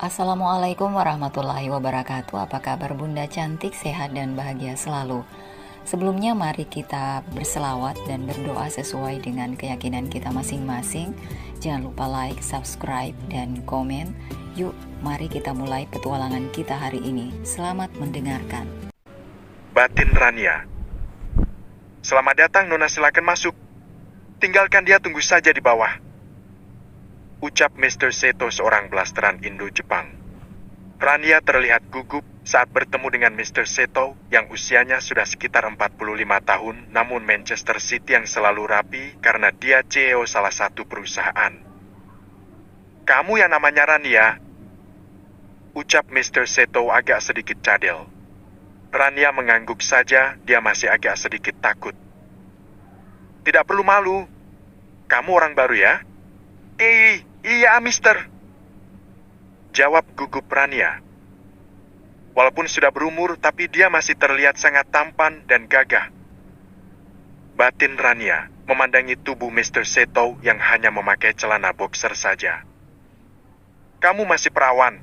Assalamualaikum warahmatullahi wabarakatuh. Apa kabar Bunda cantik, sehat dan bahagia selalu. Sebelumnya mari kita berselawat dan berdoa sesuai dengan keyakinan kita masing-masing. Jangan lupa like, subscribe, dan komen. Yuk, mari kita mulai petualangan kita hari ini. Selamat mendengarkan. Batin Rania. Selamat datang Nona, silakan masuk. Tinggalkan dia tunggu saja di bawah. Ucap Mr. Seto, seorang blasteran Indo-Jepang. Rania terlihat gugup saat bertemu dengan Mr. Seto yang usianya sudah sekitar 45 tahun, namun Manchester City yang selalu rapi karena dia CEO salah satu perusahaan. Kamu yang namanya Rania? Ucap Mr. Seto agak sedikit cadel. Rania mengangguk saja, dia masih agak sedikit takut. Tidak perlu malu. Kamu orang baru ya? Iya, mister. Jawab gugup Rania. Walaupun sudah berumur, tapi dia masih terlihat sangat tampan dan gagah. Batin Rania memandangi tubuh Mr. Seto yang hanya memakai celana boxer saja. Kamu masih perawan?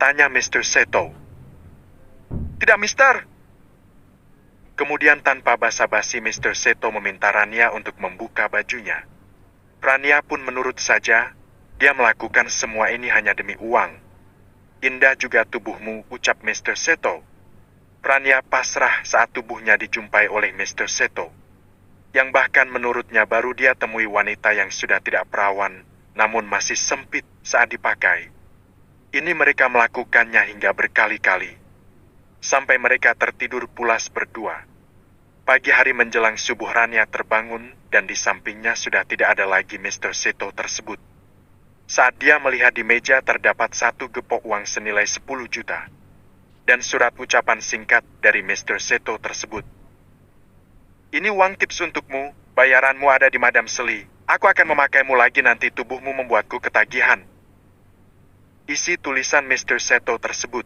Tanya Mr. Seto. Tidak, mister. Kemudian tanpa basa-basi Mr. Seto meminta Rania untuk membuka bajunya. Rania pun menurut saja, dia melakukan semua ini hanya demi uang. Indah juga tubuhmu, ucap Mr. Seto. Rania pasrah saat tubuhnya dijumpai oleh Mr. Seto, yang bahkan menurutnya baru dia temui wanita yang sudah tidak perawan, namun masih sempit saat dipakai. Ini mereka melakukannya hingga berkali-kali, sampai mereka tertidur pulas berdua. Pagi hari menjelang subuh Rania terbangun dan di sampingnya sudah tidak ada lagi Mr. Seto tersebut. Saat dia melihat di meja terdapat satu gepok uang senilai 10 juta dan surat ucapan singkat dari Mr. Seto tersebut. Ini uang tips untukmu, bayaranmu ada di Madam Seli. Aku akan memakaimu lagi nanti tubuhmu membuatku ketagihan. Isi tulisan Mr. Seto tersebut.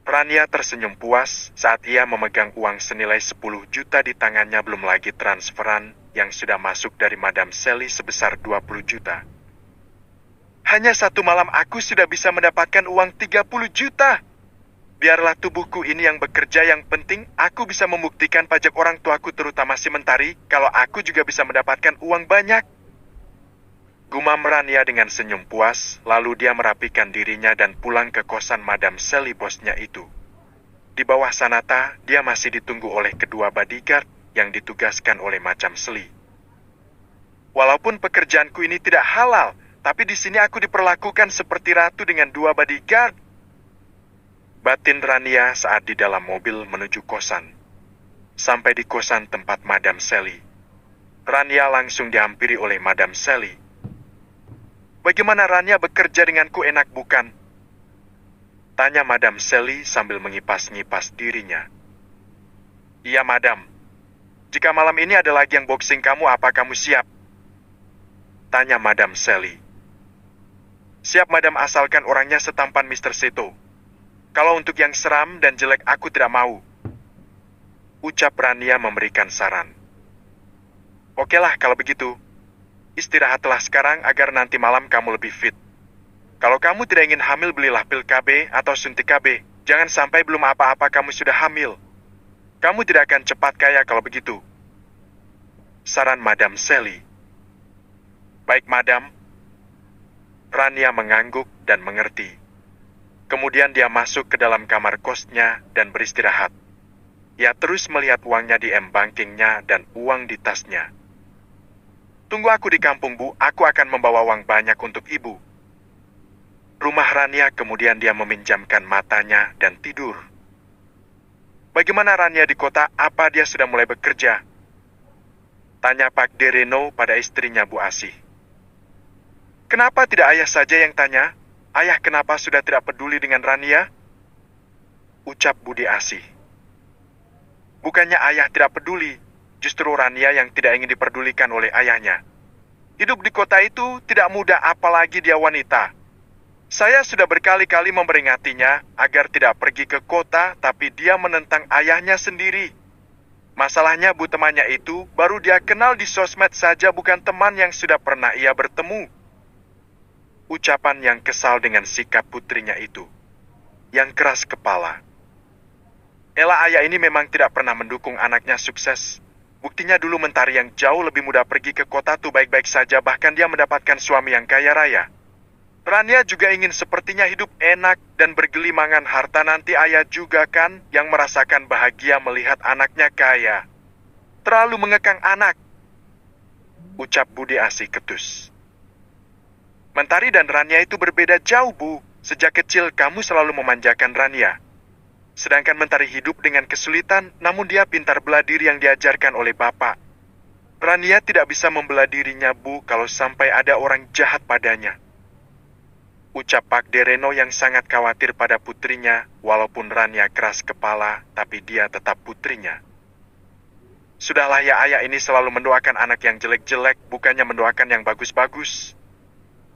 Rania tersenyum puas saat ia memegang uang senilai 10 juta di tangannya, belum lagi transferan yang sudah masuk dari Madam Sally sebesar 20 juta. Hanya satu malam aku sudah bisa mendapatkan uang 30 juta. Biarlah tubuhku ini yang bekerja, yang penting aku bisa membuktikan pajak orang tuaku terutama si Mentari kalau aku juga bisa mendapatkan uang banyak. Gumam Rania dengan senyum puas, lalu dia merapikan dirinya dan pulang ke kosan Madam Sally bosnya itu. Di bawah sanata, dia masih ditunggu oleh kedua bodyguard yang ditugaskan oleh Madam Sally. Walaupun pekerjaanku ini tidak halal, tapi di sini aku diperlakukan seperti ratu dengan dua bodyguard. Batin Rania saat di dalam mobil menuju kosan. Sampai di kosan tempat Madam Sally, Rania langsung dihampiri oleh Madam Sally. Bagaimana Rania bekerja denganku, enak bukan? Tanya Madam Sally sambil mengipas-ngipas dirinya. Iya, Madam. Jika malam ini ada lagi yang boxing kamu, apa kamu siap? Tanya Madam Sally. Siap, Madam, asalkan orangnya setampan Mr. Seto. Kalau untuk yang seram dan jelek aku tidak mau. Ucap Rania memberikan saran. Okelah kalau begitu. Istirahatlah sekarang agar nanti malam kamu lebih fit. Kalau kamu tidak ingin hamil, belilah pil KB atau suntik KB. Jangan sampai belum apa-apa kamu sudah hamil. Kamu tidak akan cepat kaya kalau begitu. Saran Madam Sally. Baik, Madam. Rania mengangguk dan mengerti. Kemudian dia masuk ke dalam kamar kosnya dan beristirahat. Ia terus melihat uangnya di m-bankingnya dan uang di tasnya. Tunggu aku di kampung, Bu. Aku akan membawa uang banyak untuk Ibu. Rumah Rania kemudian dia meminjamkan matanya dan tidur. Bagaimana Rania di kota? Apa dia sudah mulai bekerja? Tanya Pak Dereno pada istrinya, Bu Asih. Kenapa tidak ayah saja yang tanya? Ayah kenapa sudah tidak peduli dengan Rania? Ucap Budi Asih. Bukannya ayah tidak peduli. Justru Rania yang tidak ingin diperdulikan oleh ayahnya. Hidup di kota itu tidak mudah, apalagi dia wanita. Saya sudah berkali-kali memperingatinya agar tidak pergi ke kota, tapi dia menentang ayahnya sendiri. Masalahnya Bu, temannya itu baru dia kenal di sosmed saja, bukan teman yang sudah pernah ia bertemu. Ucapan yang kesal dengan sikap putrinya itu, yang keras kepala. Ella ayah ini memang tidak pernah mendukung anaknya sukses. Buktinya dulu Mentari yang jauh lebih muda pergi ke kota tuh baik-baik saja, bahkan dia mendapatkan suami yang kaya raya. Rania juga ingin sepertinya hidup enak dan bergelimangan harta, nanti ayah juga kan yang merasakan bahagia melihat anaknya kaya. Terlalu mengekang anak, ucap Budi Asih ketus. Mentari dan Rania itu berbeda jauh, Bu. Sejak kecil kamu selalu memanjakan Rania. Sedangkan Mentari hidup dengan kesulitan, namun dia pintar bela diri yang diajarkan oleh bapak. Rania tidak bisa membela dirinya, Bu, kalau sampai ada orang jahat padanya. Ucap Pak Dereno yang sangat khawatir pada putrinya, walaupun Rania keras kepala, tapi dia tetap putrinya. Sudahlah ya, ayah ini selalu mendoakan anak yang jelek-jelek, bukannya mendoakan yang bagus-bagus.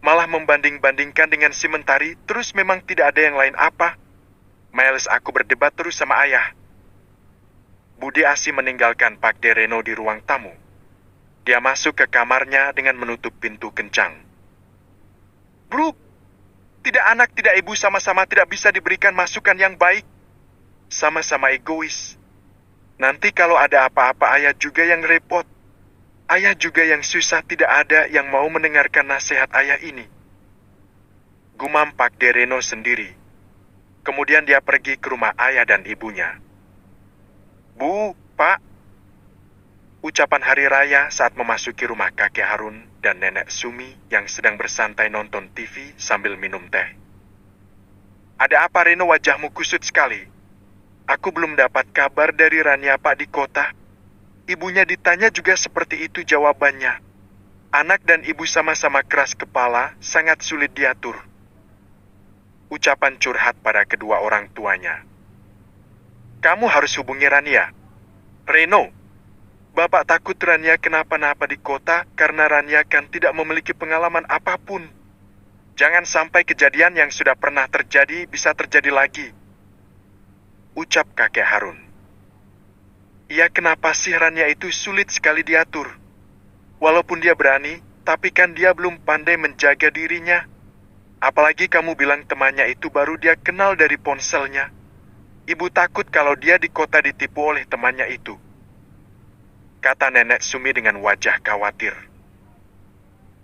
Malah membanding-bandingkan dengan si Mentari, terus memang tidak ada yang lain apa? Males aku berdebat terus sama ayah. Budi Asih meninggalkan Pak Dereno di ruang tamu. Dia masuk ke kamarnya dengan menutup pintu kencang. Bro, tidak anak, tidak ibu sama-sama tidak bisa diberikan masukan yang baik. Sama-sama egois. Nanti kalau ada apa-apa ayah juga yang repot. Ayah juga yang susah, tidak ada yang mau mendengarkan nasihat ayah ini. Gumam Pak Dereno sendiri. Kemudian dia pergi ke rumah ayah dan ibunya. Bu, Pak. Ucapan hari raya saat memasuki rumah kakek Harun dan nenek Sumi yang sedang bersantai nonton TV sambil minum teh. Ada apa Reno, wajahmu kusut sekali? Aku belum dapat kabar dari Rania Pak di kota. Ibunya ditanya juga seperti itu jawabannya. Anak dan ibu sama-sama keras kepala, sangat sulit diatur. Ucapan curhat pada kedua orang tuanya. Kamu harus hubungi Rania. Reno, Bapak takut Rania kenapa-napa di kota karena Rania kan tidak memiliki pengalaman apapun. Jangan sampai kejadian yang sudah pernah terjadi bisa terjadi lagi. Ucap kakek Harun. Iya, kenapa sih Rania itu sulit sekali diatur? Walaupun dia berani, tapi kan dia belum pandai menjaga dirinya. Apalagi kamu bilang temannya itu baru dia kenal dari ponselnya. Ibu takut kalau dia di kota ditipu oleh temannya itu. Kata nenek Sumi dengan wajah khawatir.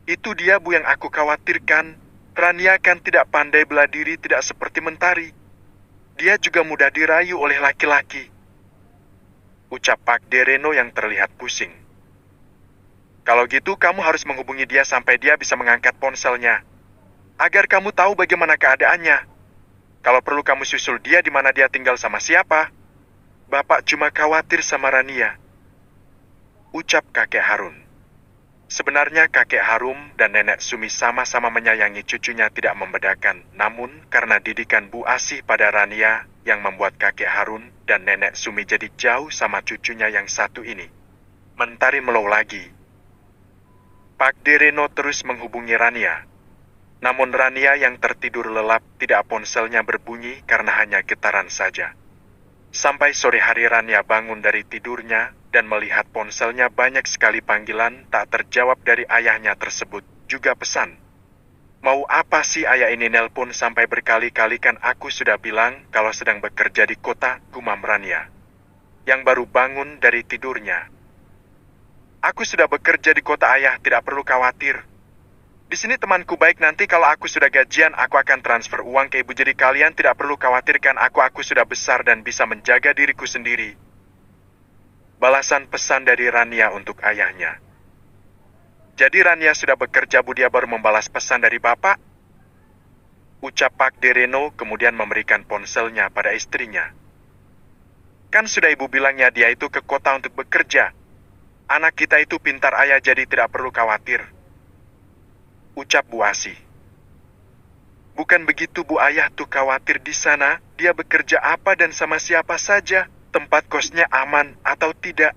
Itu dia, Bu, yang aku khawatirkan. Rania kan tidak pandai bela diri, tidak seperti Mentari. Dia juga mudah dirayu oleh laki-laki. Ucap Pak Dereno yang terlihat pusing. Kalau gitu kamu harus menghubungi dia sampai dia bisa mengangkat ponselnya. Agar kamu tahu bagaimana keadaannya. Kalau perlu kamu susul dia di mana dia tinggal sama siapa. Bapak cuma khawatir sama Rania. Ucap kakek Harun. Sebenarnya kakek Harum dan nenek Sumi sama-sama menyayangi cucunya, tidak membedakan. Namun karena didikan Bu Asih pada Rania yang membuat kakek Harun dan nenek Sumi jadi jauh sama cucunya yang satu ini. Mentari melau lagi. Pak Dereno terus menghubungi Rania. Namun Rania yang tertidur lelap, tidak ponselnya berbunyi karena hanya getaran saja. Sampai sore hari Rania bangun dari tidurnya dan melihat ponselnya banyak sekali panggilan tak terjawab dari ayahnya tersebut, juga pesan. Mau apa sih ayah ini nelpon sampai berkali-kali, kan aku sudah bilang kalau sedang bekerja di kota, gumam Rania. Yang baru bangun dari tidurnya. Aku sudah bekerja di kota ayah, tidak perlu khawatir. Di sini temanku baik, nanti kalau aku sudah gajian, aku akan transfer uang ke ibu, jadi kalian tidak perlu khawatirkan aku sudah besar dan bisa menjaga diriku sendiri. Balasan pesan dari Rania untuk ayahnya. Jadi Rania sudah bekerja, Bu, dia baru membalas pesan dari bapak? Ucap Pak Dereno kemudian memberikan ponselnya pada istrinya. Kan sudah ibu bilangnya dia itu ke kota untuk bekerja. Anak kita itu pintar ayah, jadi tidak perlu khawatir. Ucap Bu Asih. Bukan begitu, Bu, ayah tuh khawatir di sana, dia bekerja apa dan sama siapa saja, tempat kosnya aman atau tidak.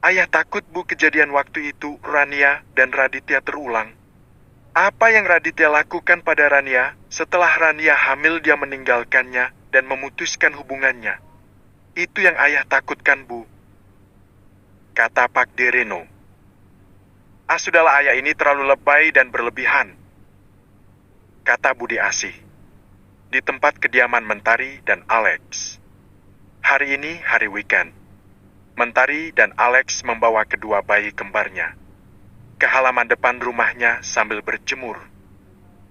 Ayah takut, Bu, kejadian waktu itu Rania dan Raditya terulang. Apa yang Raditya lakukan pada Rania, setelah Rania hamil dia meninggalkannya dan memutuskan hubungannya. Itu yang ayah takutkan, Bu. Kata Pak Dereno. Sudahlah ayah, ini terlalu lebay dan berlebihan. kata Budi Asih. Di tempat kediaman Mentari dan Alex. Hari ini hari weekend. Mentari dan Alex membawa kedua bayi kembarnya ke halaman depan rumahnya sambil berjemur,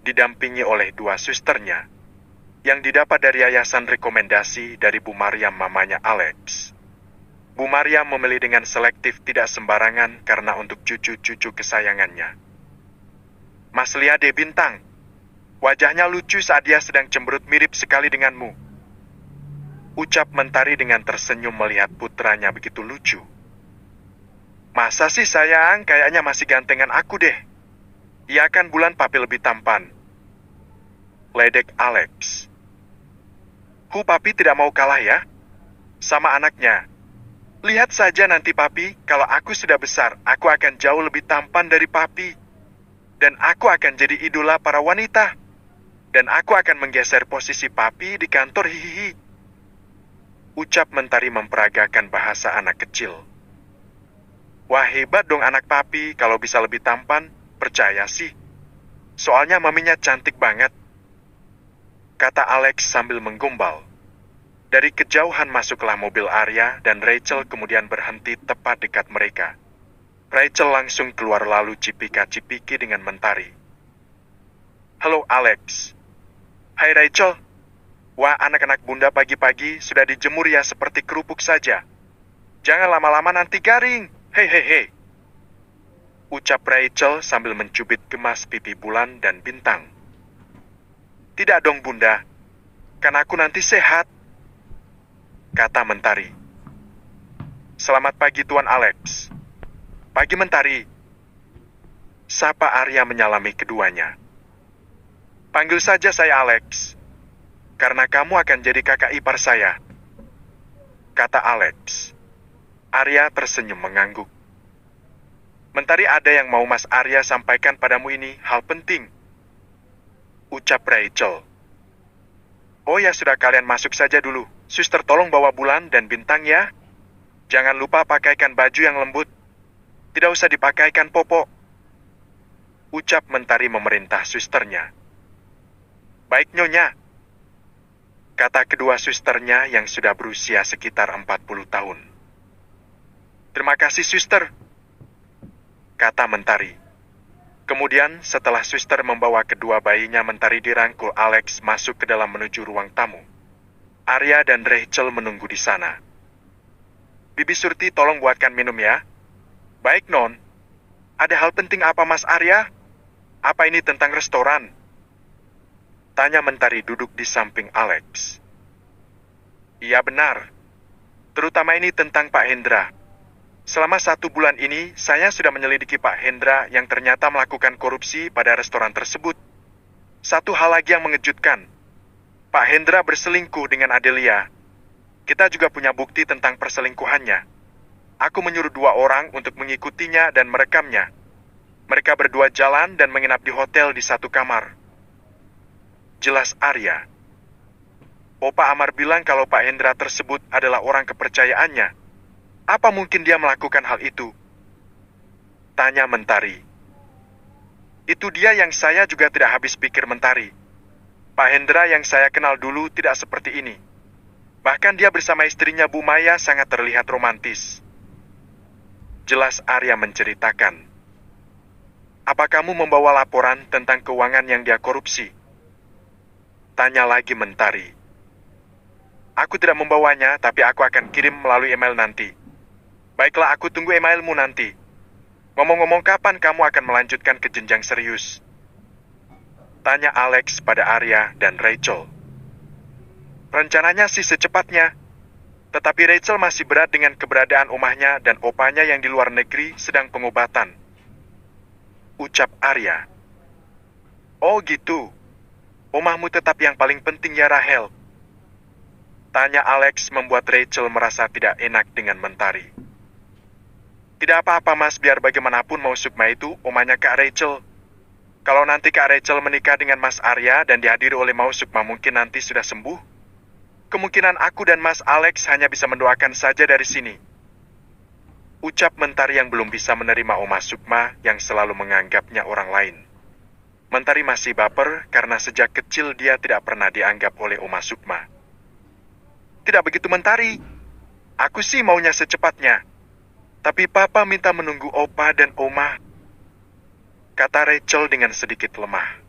didampingi oleh dua susternya yang didapat dari yayasan rekomendasi dari Bu Mariam, mamanya Alex. Bu Mariam memilih dengan selektif, tidak sembarangan karena untuk cucu-cucu kesayangannya. Mas lihat deh Bintang, wajahnya lucu saat dia sedang cemberut, mirip sekali denganmu. Ucap Mentari dengan tersenyum melihat putranya begitu lucu. Masa sih sayang, kayaknya masih gantengan aku deh. Iya kan Bulan, papi lebih tampan. Ledek Alex. Papi tidak mau kalah ya sama anaknya. Lihat saja nanti papi, kalau aku sudah besar, aku akan jauh lebih tampan dari papi. Dan aku akan jadi idola para wanita. Dan aku akan menggeser posisi papi di kantor, hihihi. Ucap Mentari memperagakan bahasa anak kecil. Wah, hebat dong anak papi kalau bisa lebih tampan, percaya sih. Soalnya maminya cantik banget, kata Alex sambil menggombal. Dari kejauhan masuklah mobil Arya dan Rachel kemudian berhenti tepat dekat mereka. Rachel langsung keluar lalu cipika-cipiki dengan Mentari. Halo Alex. Hai Rachel. Wah, anak-anak bunda pagi-pagi sudah dijemur ya seperti kerupuk saja. Jangan lama-lama nanti garing. Hehehe. Ucap Rachel sambil mencubit gemas pipi Bulan dan Bintang. Tidak dong bunda, kan aku nanti sehat, kata Mentari. Selamat pagi Tuan Alex. Pagi Mentari. Sapa Arya menyalami keduanya. Panggil saja saya Alex, karena kamu akan jadi kakak ipar saya, kata Alex. Arya tersenyum mengangguk. Mentari, ada yang mau Mas Arya sampaikan padamu, ini hal penting, ucap Rachel. Oh ya sudah, kalian masuk saja dulu. Suster tolong bawa Bulan dan Bintang ya. Jangan lupa pakaikan baju yang lembut. Tidak usah dipakaikan popok, ucap Mentari memerintah susternya. Baik Nyonya, kata kedua susternya yang sudah berusia sekitar 40 tahun. Terima kasih suster, kata Mentari. Kemudian setelah suster membawa kedua bayinya, Mentari dirangkul Alex masuk ke dalam menuju ruang tamu. Arya dan Rachel menunggu di sana. Bibi Surti tolong buatkan minum ya. Baik Non. Ada hal penting apa Mas Arya? Apa ini tentang restoran? Tanya Mentari duduk di samping Alex. Iya benar. Terutama ini tentang Pak Hendra. Selama 1 bulan ini, saya sudah menyelidiki Pak Hendra yang ternyata melakukan korupsi pada restoran tersebut. Satu hal lagi yang mengejutkan. Pak Hendra berselingkuh dengan Adelia. Kita juga punya bukti tentang perselingkuhannya. Aku menyuruh 2 orang untuk mengikutinya dan merekamnya. Mereka berdua jalan dan menginap di hotel di 1 kamar. Jelas Arya. Opa Amar bilang kalau Pak Hendra tersebut adalah orang kepercayaannya. Apa mungkin dia melakukan hal itu? Tanya Mentari. Itu dia yang saya juga tidak habis pikir Mentari. Pak Hendra yang saya kenal dulu tidak seperti ini. Bahkan dia bersama istrinya Bu Maya sangat terlihat romantis. Jelas Arya menceritakan. Apa kamu membawa laporan tentang keuangan yang dia korupsi? Tanya lagi Mentari. Aku tidak membawanya, tapi aku akan kirim melalui email nanti. Baiklah, aku tunggu emailmu nanti. Ngomong-ngomong, kapan kamu akan melanjutkan ke jenjang serius? Tanya Alex pada Arya dan Rachel. Rencananya sih secepatnya. Tetapi Rachel masih berat dengan keberadaan omahnya dan opanya yang di luar negeri sedang pengobatan. Ucap Arya. Oh gitu. Omahmu tetap yang paling penting ya Rahel? Tanya Alex membuat Rachel merasa tidak enak dengan Mentari. Tidak apa-apa mas, biar bagaimanapun mau Sukma itu omanya Kak Rachel. Kalau nanti Kak Rachel menikah dengan Mas Arya dan dihadiri oleh Mau Sukma mungkin nanti sudah sembuh, kemungkinan aku dan Mas Alex hanya bisa mendoakan saja dari sini. Ucap Mentari yang belum bisa menerima Oma Sukma yang selalu menganggapnya orang lain. Mentari masih baper karena sejak kecil dia tidak pernah dianggap oleh Oma Sukma. Tidak begitu Mentari. Aku sih maunya secepatnya. Tapi Papa minta menunggu Opa dan Oma, kata Rachel dengan sedikit lemah.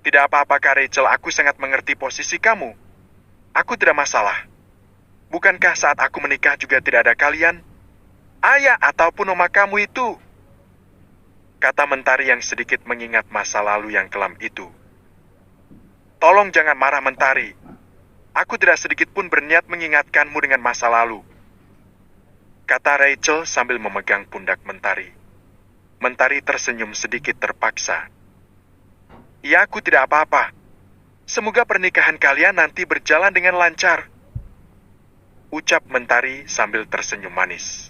Tidak apa-apa Kak Rachel, aku sangat mengerti posisi kamu. Aku tidak masalah. Bukankah saat aku menikah juga tidak ada kalian? Ayah ataupun oma kamu itu? Kata Mentari yang sedikit mengingat masa lalu yang kelam itu. Tolong jangan marah Mentari. Aku tidak sedikit pun berniat mengingatkanmu dengan masa lalu. Kata Rachel sambil memegang pundak Mentari. Mentari tersenyum sedikit terpaksa. Ya, aku tidak apa-apa. Semoga pernikahan kalian nanti berjalan dengan lancar. Ucap Mentari sambil tersenyum manis.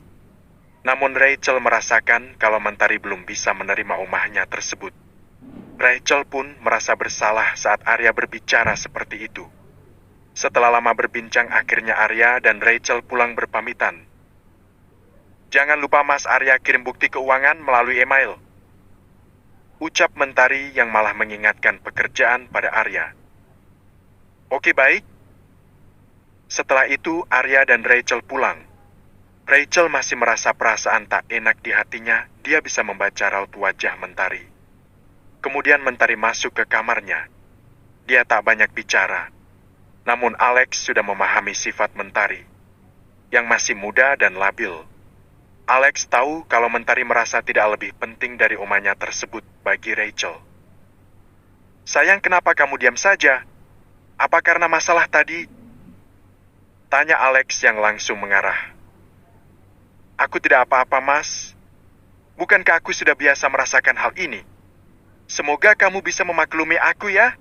Namun Rachel merasakan kalau Mentari belum bisa menerima omahnya tersebut. Rachel pun merasa bersalah saat Arya berbicara seperti itu. Setelah lama berbincang, akhirnya Arya dan Rachel pulang berpamitan. Jangan lupa Mas Arya kirim bukti keuangan melalui email. Ucap Mentari yang malah mengingatkan pekerjaan pada Arya. Oke baik. Setelah itu Arya dan Rachel pulang. Rachel masih merasa perasaan tak enak di hatinya, dia bisa membaca raut wajah Mentari. Kemudian Mentari masuk ke kamarnya. Dia tak banyak bicara. Namun Alex sudah memahami sifat Mentari, yang masih muda dan labil. Alex tahu kalau Mentari merasa tidak lebih penting dari omanya tersebut bagi Rachel. Sayang, kenapa kamu diam saja? Apa karena masalah tadi? Tanya Alex yang langsung mengarah. Aku tidak apa-apa, Mas. Bukankah aku sudah biasa merasakan hal ini? Semoga kamu bisa memaklumi aku ya.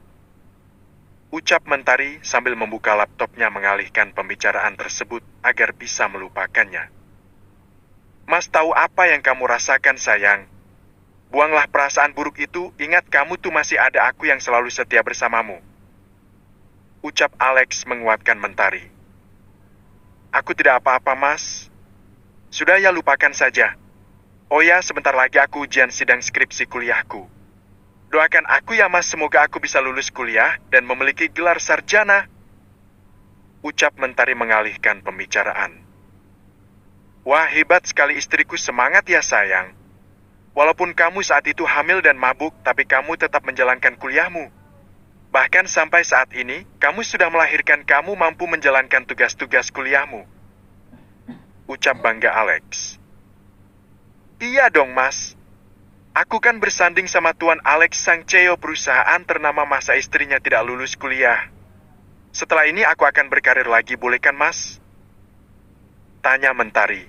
Ucap Mentari sambil membuka laptopnya mengalihkan pembicaraan tersebut agar bisa melupakannya. Mas tahu apa yang kamu rasakan, sayang. Buanglah perasaan buruk itu, ingat kamu tuh masih ada aku yang selalu setia bersamamu. Ucap Alex menguatkan Mentari. Aku tidak apa-apa, Mas. Sudah ya, lupakan saja. Oh ya, sebentar lagi aku ujian sidang skripsi kuliahku. Doakan aku ya, Mas, semoga aku bisa lulus kuliah dan memiliki gelar sarjana. Ucap Mentari mengalihkan pembicaraan. Wah, hebat sekali istriku, semangat ya sayang. Walaupun kamu saat itu hamil dan mabuk, tapi kamu tetap menjalankan kuliahmu. Bahkan sampai saat ini, kamu sudah melahirkan, kamu mampu menjalankan tugas-tugas kuliahmu. Ucap bangga Alex. Iya dong, Mas. Aku kan bersanding sama Tuan Alex, sang CEO perusahaan ternama, masa istrinya tidak lulus kuliah. Setelah ini aku akan berkarir lagi, boleh kan, Mas? Tanya Mentari.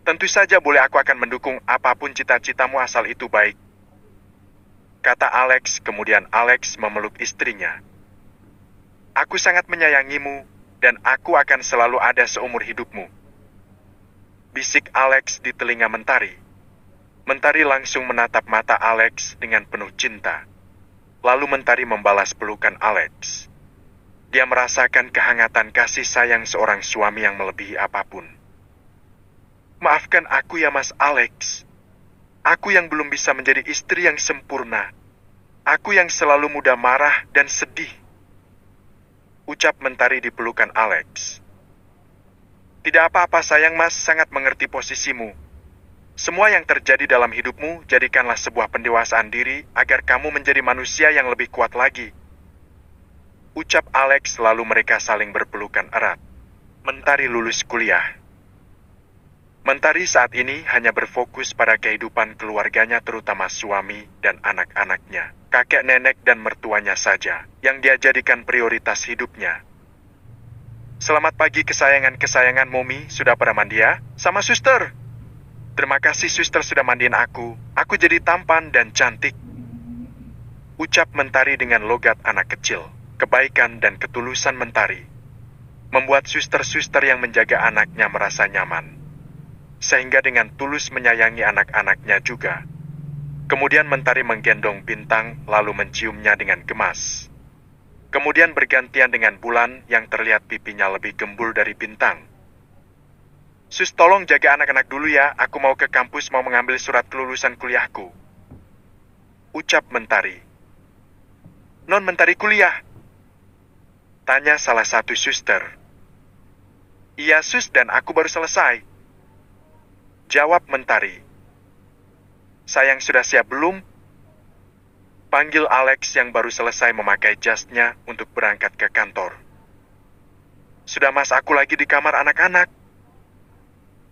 Tentu saja boleh, aku akan mendukung apapun cita-citamu asal itu baik. Kata Alex, kemudian Alex memeluk istrinya. Aku sangat menyayangimu, dan aku akan selalu ada seumur hidupmu. Bisik Alex di telinga Mentari. Mentari langsung menatap mata Alex dengan penuh cinta. Lalu Mentari membalas pelukan Alex. Dia merasakan kehangatan kasih sayang seorang suami yang melebihi apapun. Maafkan aku ya, Mas Alex. Aku yang belum bisa menjadi istri yang sempurna. Aku yang selalu mudah marah dan sedih. Ucap Mentari di pelukan Alex. Tidak apa-apa sayang, Mas sangat mengerti posisimu. Semua yang terjadi dalam hidupmu, jadikanlah sebuah pendewasaan diri agar kamu menjadi manusia yang lebih kuat lagi. Ucap Alex, lalu mereka saling berpelukan erat. Mentari lulus kuliah. Mentari saat ini hanya berfokus pada kehidupan keluarganya, terutama suami dan anak-anaknya. Kakek nenek dan mertuanya saja yang dia jadikan prioritas hidupnya. Selamat pagi kesayangan-kesayangan Momi, sudah pada mandi ya? Sama suster. Terima kasih suster sudah mandiin aku. Aku jadi tampan dan cantik. Ucap Mentari dengan logat anak kecil. Kebaikan dan ketulusan Mentari membuat suster-suster yang menjaga anaknya merasa nyaman. Sehingga dengan tulus menyayangi anak-anaknya juga. Kemudian Mentari menggendong Bintang lalu menciumnya dengan gemas. Kemudian bergantian dengan Bulan yang terlihat pipinya lebih gembul dari Bintang. Sus, tolong jaga anak-anak dulu ya, aku mau ke kampus mau mengambil surat kelulusan kuliahku. Ucap Mentari. Non Mentari kuliah? Tanya salah satu suster. Iya sus, dan aku baru selesai. Jawab Mentari. Sayang, sudah siap belum? Panggil Alex yang baru selesai memakai jasnya untuk berangkat ke kantor. Sudah mas, aku lagi di kamar anak-anak.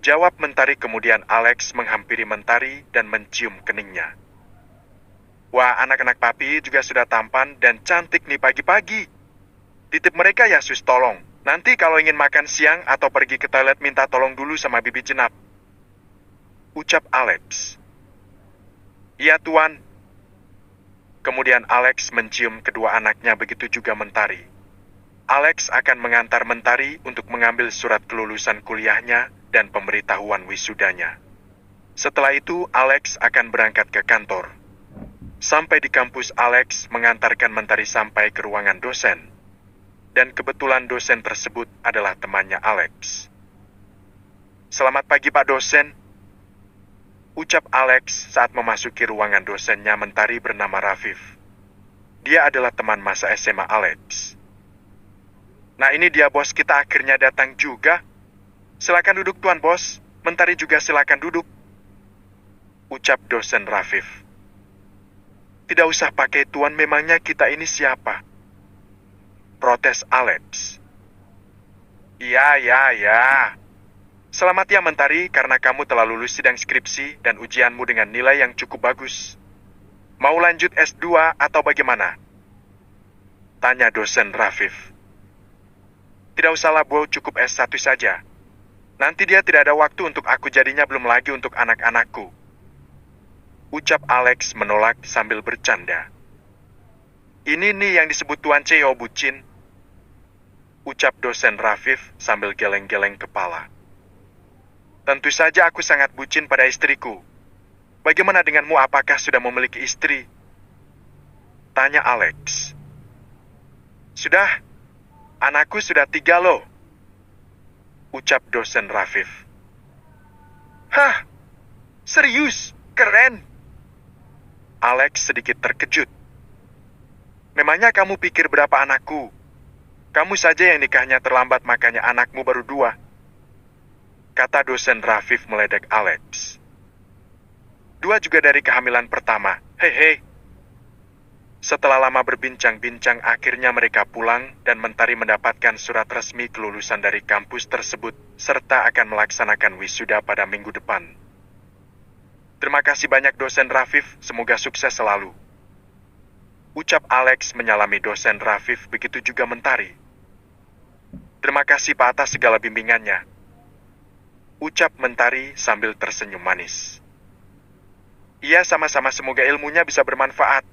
Jawab Mentari, kemudian Alex menghampiri Mentari dan mencium keningnya. Wah, anak-anak papi juga sudah tampan dan cantik nih pagi-pagi. Titip mereka ya sus, tolong. Nanti kalau ingin makan siang atau pergi ke toilet minta tolong dulu sama bibi Jenap. Ucap Alex. Iya tuan. Kemudian Alex mencium kedua anaknya, begitu juga Mentari. Alex akan mengantar Mentari untuk mengambil surat kelulusan kuliahnya dan pemberitahuan wisudanya. Setelah itu, Alex akan berangkat ke kantor. Sampai di kampus, Alex mengantarkan Mentari sampai ke ruangan dosen. Dan kebetulan dosen tersebut adalah temannya Alex. Selamat pagi Pak Dosen. Ucap Alex saat memasuki ruangan dosennya Mentari bernama Rafif. Dia adalah teman masa SMA Alex. Nah ini dia bos, kita akhirnya datang juga. Silakan duduk tuan bos, Mentari juga silakan duduk. Ucap dosen Rafif. Tidak usah pakai tuan, memangnya kita ini siapa? Protes Alex. Ya. Selamat ya Mentari, karena kamu telah lulus sidang skripsi dan ujianmu dengan nilai yang cukup bagus. Mau lanjut S2 atau bagaimana? Tanya dosen Rafif. Tidak usahlah Bu, cukup S1 saja. Nanti dia tidak ada waktu untuk aku, jadinya belum lagi untuk anak-anakku. Ucap Alex menolak sambil bercanda. Ini nih yang disebut Tuan Ceo bucin. Ucap dosen Rafif sambil geleng-geleng kepala. Tentu saja aku sangat bucin pada istriku. Bagaimana denganmu, apakah sudah memiliki istri? Tanya Alex. Sudah, anakku sudah 3 loh. Ucap dosen Rafif. Hah? Serius? Keren. Alex sedikit terkejut. Memangnya kamu pikir berapa anakku? Kamu saja yang nikahnya terlambat, makanya anakmu baru 2. Kata dosen Rafif meledek Alex. 2 juga dari kehamilan pertama. Hei. Setelah lama berbincang-bincang, akhirnya mereka pulang dan Mentari mendapatkan surat resmi kelulusan dari kampus tersebut, serta akan melaksanakan wisuda pada minggu depan. Terima kasih banyak dosen Rafif, semoga sukses selalu. Ucap Alex menyalami dosen Rafif, begitu juga Mentari. Terima kasih Pak atas segala bimbingannya. Ucap Mentari sambil tersenyum manis. Iya, sama-sama, semoga ilmunya bisa bermanfaat.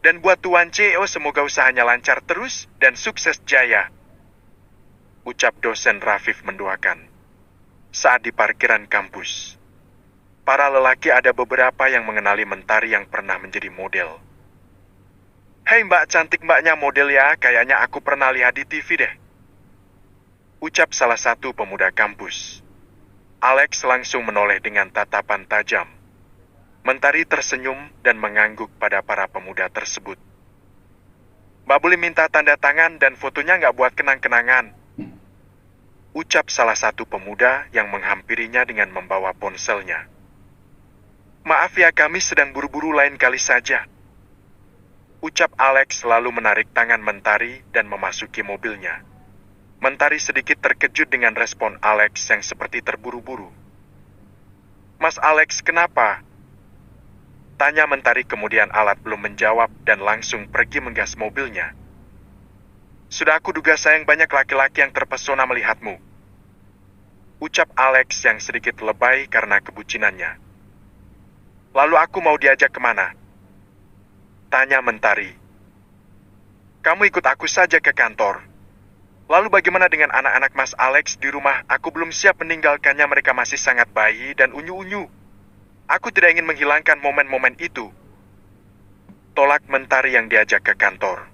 Dan buat Tuan CEO, semoga usahanya lancar terus dan sukses jaya. Ucap dosen Rafif mendoakan. Saat di parkiran kampus, para lelaki ada beberapa yang mengenali Mentari yang pernah menjadi model. Hei mbak, cantik mbaknya model ya, kayaknya aku pernah lihat di TV deh. Ucap salah satu pemuda kampus. Alex langsung menoleh dengan tatapan tajam. Mentari tersenyum dan mengangguk pada para pemuda tersebut. Mbak boleh minta tanda tangan dan fotonya nggak buat kenang-kenangan? Ucap salah satu pemuda yang menghampirinya dengan membawa ponselnya. Maaf ya, kami sedang buru-buru, lain kali saja. Ucap Alex lalu menarik tangan Mentari dan memasuki mobilnya. Mentari sedikit terkejut dengan respon Alex yang seperti terburu-buru. Mas Alex, kenapa? Tanya Mentari, kemudian Alat belum menjawab dan langsung pergi menggas mobilnya. Sudah aku duga, sayang, banyak laki-laki yang terpesona melihatmu. Ucap Alex yang sedikit lebay karena kebucinannya. Lalu aku mau diajak kemana? Tanya Mentari. Kamu ikut aku saja ke kantor. Lalu bagaimana dengan anak-anak Mas Alex di rumah? Aku belum siap meninggalkannya, mereka masih sangat bayi dan unyu-unyu. Aku tidak ingin menghilangkan momen-momen itu. Tolak Mentari yang diajak ke kantor.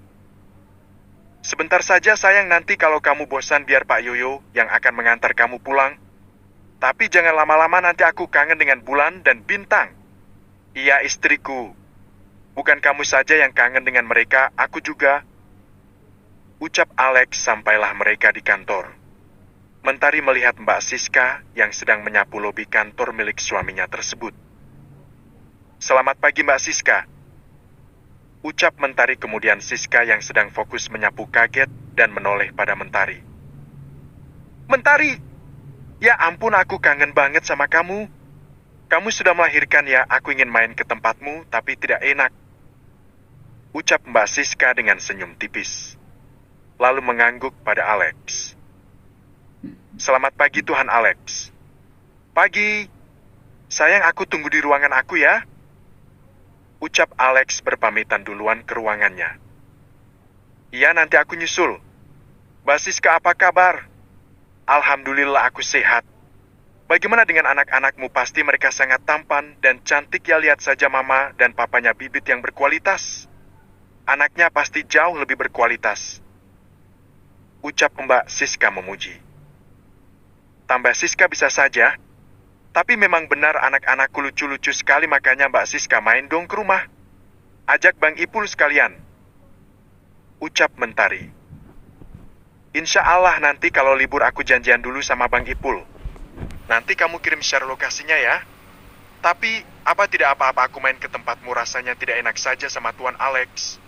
Sebentar saja sayang, nanti kalau kamu bosan biar Pak Yoyo yang akan mengantar kamu pulang. Tapi jangan lama-lama, nanti aku kangen dengan bulan dan bintang. Iya, istriku. Bukan kamu saja yang kangen dengan mereka, aku juga. Ucap Alex sampailah mereka di kantor. Mentari melihat Mbak Siska yang sedang menyapu lobi kantor milik suaminya tersebut. Selamat pagi Mbak Siska. Ucap Mentari, kemudian Siska yang sedang fokus menyapu kaget dan menoleh pada Mentari. Mentari! Ya ampun, aku kangen banget sama kamu. Kamu sudah melahirkan ya, aku ingin main ke tempatmu tapi tidak enak. Ucap Mbak Siska dengan senyum tipis. Lalu mengangguk pada Alex. Selamat pagi Tuhan Alex. Pagi. Sayang, aku tunggu di ruangan aku ya. Ucap Alex berpamitan duluan ke ruangannya. Iya, nanti aku nyusul. Mbak Siska, apa kabar? Alhamdulillah aku sehat. Bagaimana dengan anak-anakmu? Pasti mereka sangat tampan dan cantik ya, lihat saja mama dan papanya bibit yang berkualitas. Anaknya pasti jauh lebih berkualitas. Ucap Mbak Siska memuji. Tambah Siska bisa saja. Tapi memang benar anak-anakku lucu-lucu sekali, makanya Mbak Siska main dong ke rumah. Ajak Bang Ipul sekalian. Ucap Mentari. Insya Allah nanti kalau libur aku janjian dulu sama Bang Ipul. Nanti kamu kirim share lokasinya ya. Tapi apa tidak apa-apa aku main ke tempatmu, rasanya tidak enak saja sama Tuan Alex.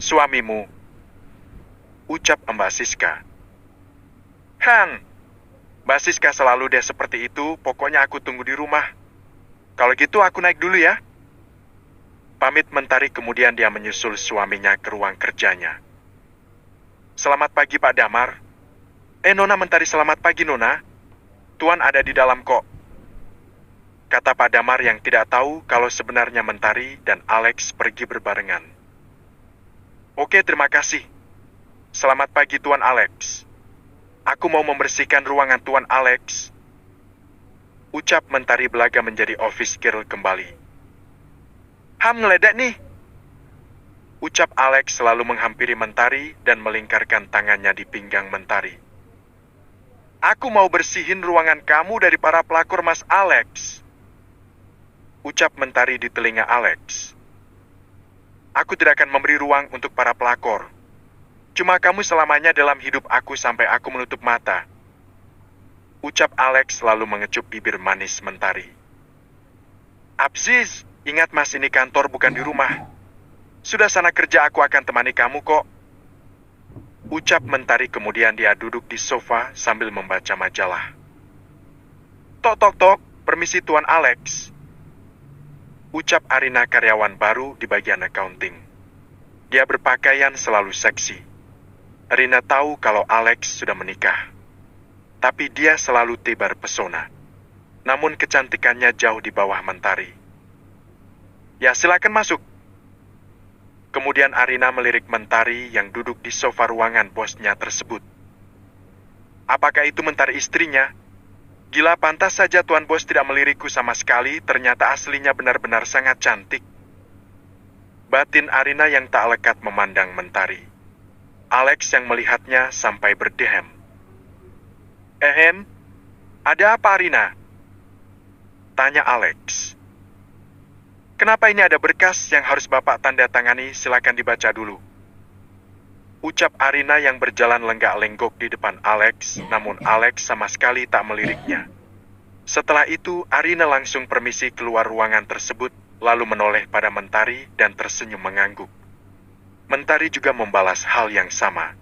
Suamimu. Ucap Mbak Siska. Mbak Siska selalu deh seperti itu, pokoknya aku tunggu di rumah. Kalau gitu aku naik dulu ya. Pamit Mentari, kemudian dia menyusul suaminya ke ruang kerjanya. Selamat pagi Pak Damar. Nona Mentari, selamat pagi Nona. Tuan ada di dalam kok. Kata Pak Damar yang tidak tahu kalau sebenarnya Mentari dan Alex pergi berbarengan. Oke, terima kasih. Selamat pagi Tuan Alex. Aku mau membersihkan ruangan Tuan Alex. Ucap Mentari belaga menjadi office girl kembali. Ngeledek nih. Ucap Alex selalu menghampiri Mentari dan melingkarkan tangannya di pinggang Mentari. Aku mau bersihin ruangan kamu dari para pelakor Mas Alex. Ucap Mentari di telinga Alex. Aku tidak akan memberi ruang untuk para pelakor. Cuma kamu selamanya dalam hidup aku sampai aku menutup mata. Ucap Alex lalu mengecup bibir manis Mentari. Abziz, ingat Mas, ini kantor bukan di rumah. Sudah sana kerja, aku akan temani kamu kok. Ucap Mentari, kemudian dia duduk di sofa sambil membaca majalah. Tok tok tok, permisi Tuan Alex. Ucap Arina, karyawan baru di bagian accounting. Dia berpakaian selalu seksi. Arina tahu kalau Alex sudah menikah. Tapi dia selalu tebar pesona. Namun kecantikannya jauh di bawah Mentari. Ya, silakan masuk. Kemudian Arina melirik Mentari yang duduk di sofa ruangan bosnya tersebut. Apakah itu Mentari istrinya? Gila, pantas saja Tuan Bos tidak melirikku sama sekali, ternyata aslinya benar-benar sangat cantik. Batin Arina yang tak lekat memandang Mentari. Alex yang melihatnya sampai berdehem. Ada apa Arina? Tanya Alex. Kenapa ini ada berkas yang harus Bapak tanda tangani, silakan dibaca dulu. Ucap Arina yang berjalan lenggak-lenggok di depan Alex, namun Alex sama sekali tak meliriknya. Setelah itu, Arina langsung permisi keluar ruangan tersebut, lalu menoleh pada Mentari dan tersenyum mengangguk. Mentari juga membalas hal yang sama.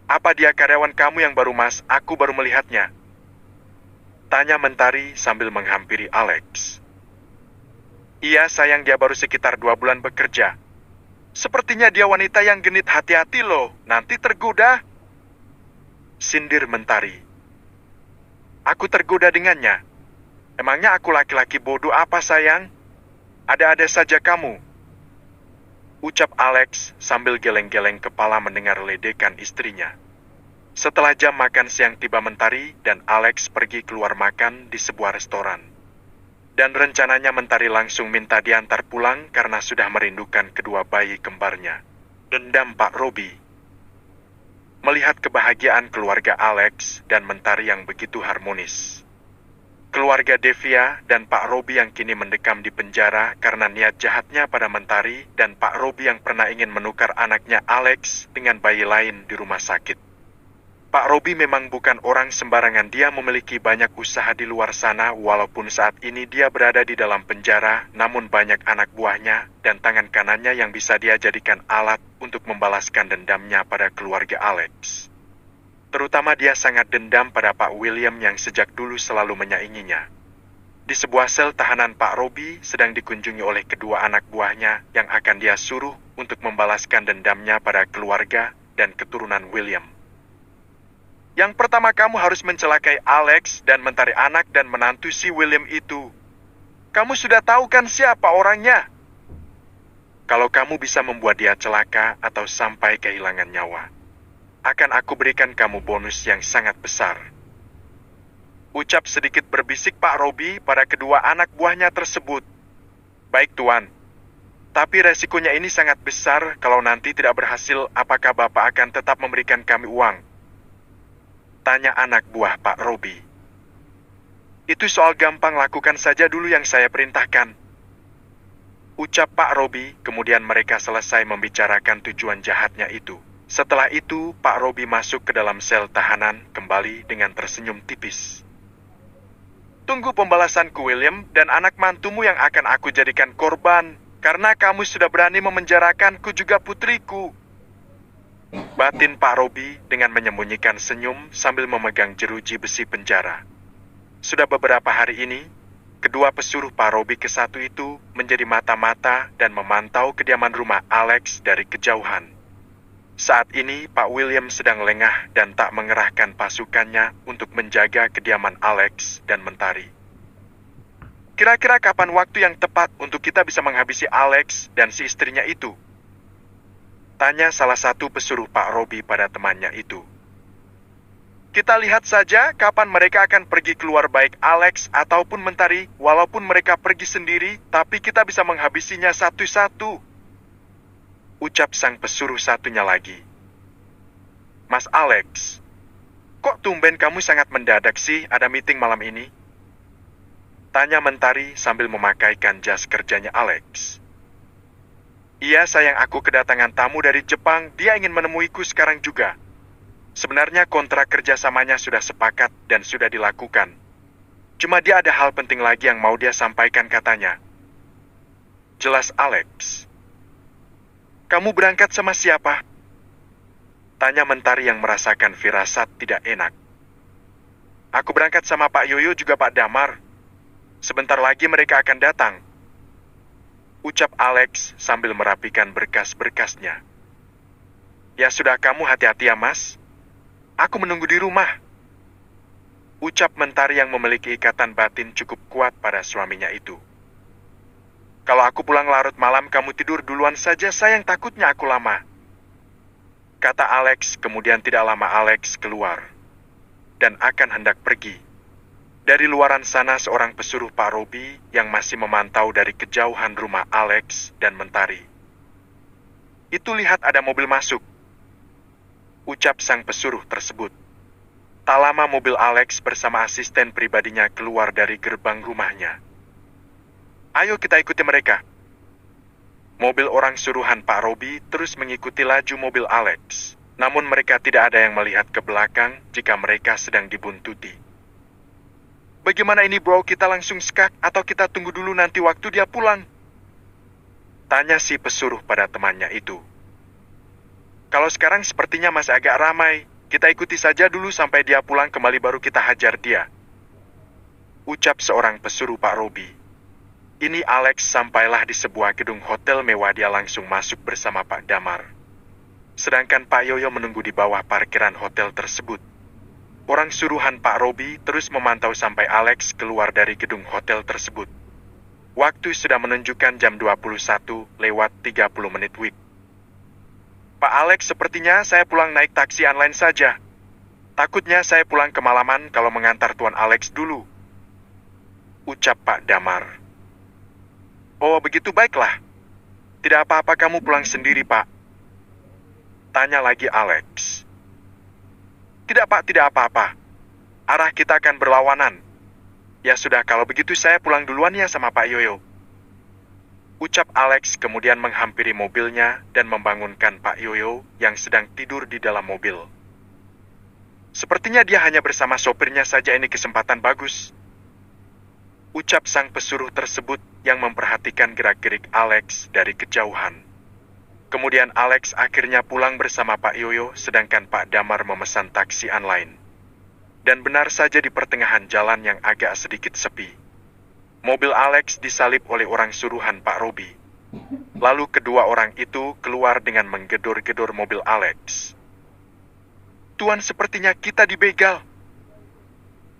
Apa dia karyawan kamu yang baru Mas? Aku baru melihatnya. Tanya Mentari sambil menghampiri Alex. Iya sayang, dia baru sekitar 2 bulan bekerja. Sepertinya dia wanita yang genit, hati-hati loh, nanti tergoda. Sindir Mentari. Aku tergoda dengannya. Emangnya aku laki-laki bodoh apa sayang? Ada-ada saja kamu. Ucap Alex sambil geleng-geleng kepala mendengar ledekan istrinya. Setelah jam makan siang tiba, Mentari dan Alex pergi keluar makan di sebuah restoran. Dan rencananya Mentari langsung minta diantar pulang karena sudah merindukan kedua bayi kembarnya. Dendam Pak Robi. Melihat kebahagiaan keluarga Alex dan Mentari yang begitu harmonis. Keluarga Devia dan Pak Robi yang kini mendekam di penjara karena niat jahatnya pada Mentari dan Pak Robi yang pernah ingin menukar anaknya Alex dengan bayi lain di rumah sakit. Pak Robi memang bukan orang sembarangan, dia memiliki banyak usaha di luar sana walaupun saat ini dia berada di dalam penjara, namun banyak anak buahnya dan tangan kanannya yang bisa dia jadikan alat untuk membalaskan dendamnya pada keluarga Alex. Terutama dia sangat dendam pada Pak William yang sejak dulu selalu menyainginya. Di sebuah sel tahanan Pak Robi sedang dikunjungi oleh kedua anak buahnya yang akan dia suruh untuk membalaskan dendamnya pada keluarga dan keturunan William. Yang pertama kamu harus mencelakai Alex dan Mentari anak dan menantu si William itu. Kamu sudah tahu kan siapa orangnya? Kalau kamu bisa membuat dia celaka atau sampai kehilangan nyawa, akan aku berikan kamu bonus yang sangat besar. Ucap sedikit berbisik Pak Robi pada kedua anak buahnya tersebut. Baik Tuan, tapi resikonya ini sangat besar kalau nanti tidak berhasil, apakah Bapak akan tetap memberikan kami uang? Tanya anak buah Pak Robi. Itu soal gampang, lakukan saja dulu yang saya perintahkan. Ucap Pak Robi, kemudian mereka selesai membicarakan tujuan jahatnya itu. Setelah itu, Pak Robi masuk ke dalam sel tahanan kembali dengan tersenyum tipis. Tunggu pembalasanku William dan anak mantumu yang akan aku jadikan korban, karena kamu sudah berani memenjarakanku juga putriku. Batin Pak Robi dengan menyembunyikan senyum sambil memegang jeruji besi penjara. Sudah beberapa hari ini, kedua pesuruh Pak Robi ke-1 itu menjadi mata-mata dan memantau kediaman rumah Alex dari kejauhan. Saat ini Pak William sedang lengah dan tak mengerahkan pasukannya untuk menjaga kediaman Alex dan Mentari. Kira-kira kapan waktu yang tepat untuk kita bisa menghabisi Alex dan si istrinya itu? Tanya salah satu pesuruh Pak Robi pada temannya itu. Kita lihat saja kapan mereka akan pergi keluar, baik Alex ataupun Mentari, walaupun mereka pergi sendiri, tapi kita bisa menghabisinya satu-satu. Ucap sang pesuruh satunya lagi. Mas Alex, kok tumben kamu sangat mendadak sih ada meeting malam ini? Tanya Mentari sambil memakaikan jas kerjanya Alex. Iya sayang, aku kedatangan tamu dari Jepang, dia ingin menemuiku sekarang juga. Sebenarnya kontrak kerjasamanya sudah sepakat dan sudah dilakukan. Cuma dia ada hal penting lagi yang mau dia sampaikan katanya. Jelas Alex. Kamu berangkat sama siapa? Tanya Mentari yang merasakan firasat tidak enak. Aku berangkat sama Pak Yoyo juga Pak Damar. Sebentar lagi mereka akan datang. Ucap Alex sambil merapikan berkas-berkasnya. Ya sudah, kamu hati-hati ya mas. Aku menunggu di rumah. Ucap Mentari yang memiliki ikatan batin cukup kuat pada suaminya itu. Kalau aku pulang larut malam, kamu tidur duluan saja sayang, takutnya aku lama. Kata Alex, kemudian tidak lama Alex keluar. Dan akan hendak pergi. Dari luaran sana seorang pesuruh Pak Robi yang masih memantau dari kejauhan rumah Alex dan Mentari. Itu lihat ada mobil masuk. Ucap sang pesuruh tersebut. Tak lama mobil Alex bersama asisten pribadinya keluar dari gerbang rumahnya. Ayo kita ikuti mereka. Mobil orang suruhan Pak Robi terus mengikuti laju mobil Alex. Namun mereka tidak ada yang melihat ke belakang jika mereka sedang dibuntuti. Bagaimana ini bro, kita langsung skak atau kita tunggu dulu nanti waktu dia pulang? Tanya si pesuruh pada temannya itu. Kalau sekarang sepertinya masih agak ramai, kita ikuti saja dulu sampai dia pulang kembali baru kita hajar dia. Ucap seorang pesuruh Pak Robi. Ini Alex sampailah di sebuah gedung hotel mewah, dia langsung masuk bersama Pak Damar. Sedangkan Pak Yoyo menunggu di bawah parkiran hotel tersebut. Orang suruhan Pak Robi terus memantau sampai Alex keluar dari gedung hotel tersebut. Waktu sudah menunjukkan jam 21:30 WIB. Pak Alex, sepertinya saya pulang naik taksi online saja. Takutnya saya pulang kemalaman kalau mengantar Tuan Alex dulu. Ucap Pak Damar. Oh begitu, baiklah. Tidak apa-apa kamu pulang sendiri Pak. Tanya lagi Alex. Tidak Pak, tidak apa-apa. Arah kita akan berlawanan. Ya sudah, kalau begitu saya pulang duluan ya sama Pak Yoyo. Ucap Alex kemudian menghampiri mobilnya dan membangunkan Pak Yoyo yang sedang tidur di dalam mobil. Sepertinya dia hanya bersama sopirnya saja, ini kesempatan bagus. Ucap sang pesuruh tersebut yang memperhatikan gerak-gerik Alex dari kejauhan. Kemudian Alex akhirnya pulang bersama Pak Yoyo, sedangkan Pak Damar memesan taksi online. Dan benar saja di pertengahan jalan yang agak sedikit sepi, mobil Alex disalip oleh orang suruhan Pak Robi. Lalu kedua orang itu keluar dengan menggedor-gedor mobil Alex. "Tuan, sepertinya kita dibegal,"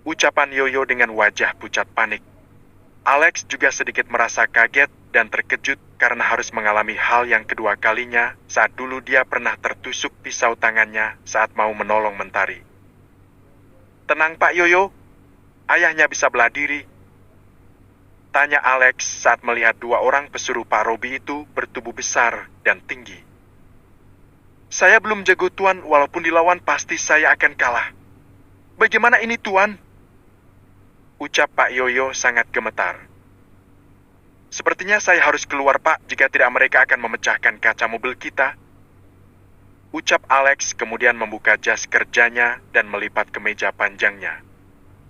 ucapan Yoyo dengan wajah pucat panik. Alex juga sedikit merasa kaget dan terkejut karena harus mengalami hal yang kedua kalinya saat dulu dia pernah tertusuk pisau tangannya saat mau menolong Mentari. "Tenang Pak Yoyo, ayahnya bisa bela diri," tanya Alex saat melihat dua orang pesuruh Pak Robi itu bertubuh besar dan tinggi. "Saya belum jago Tuan, walaupun dilawan pasti saya akan kalah. Bagaimana ini Tuan?" ucap Pak Yoyo sangat gemetar. "Sepertinya saya harus keluar Pak, jika tidak mereka akan memecahkan kaca mobil kita," ucap Alex kemudian membuka jas kerjanya dan melipat kemeja panjangnya.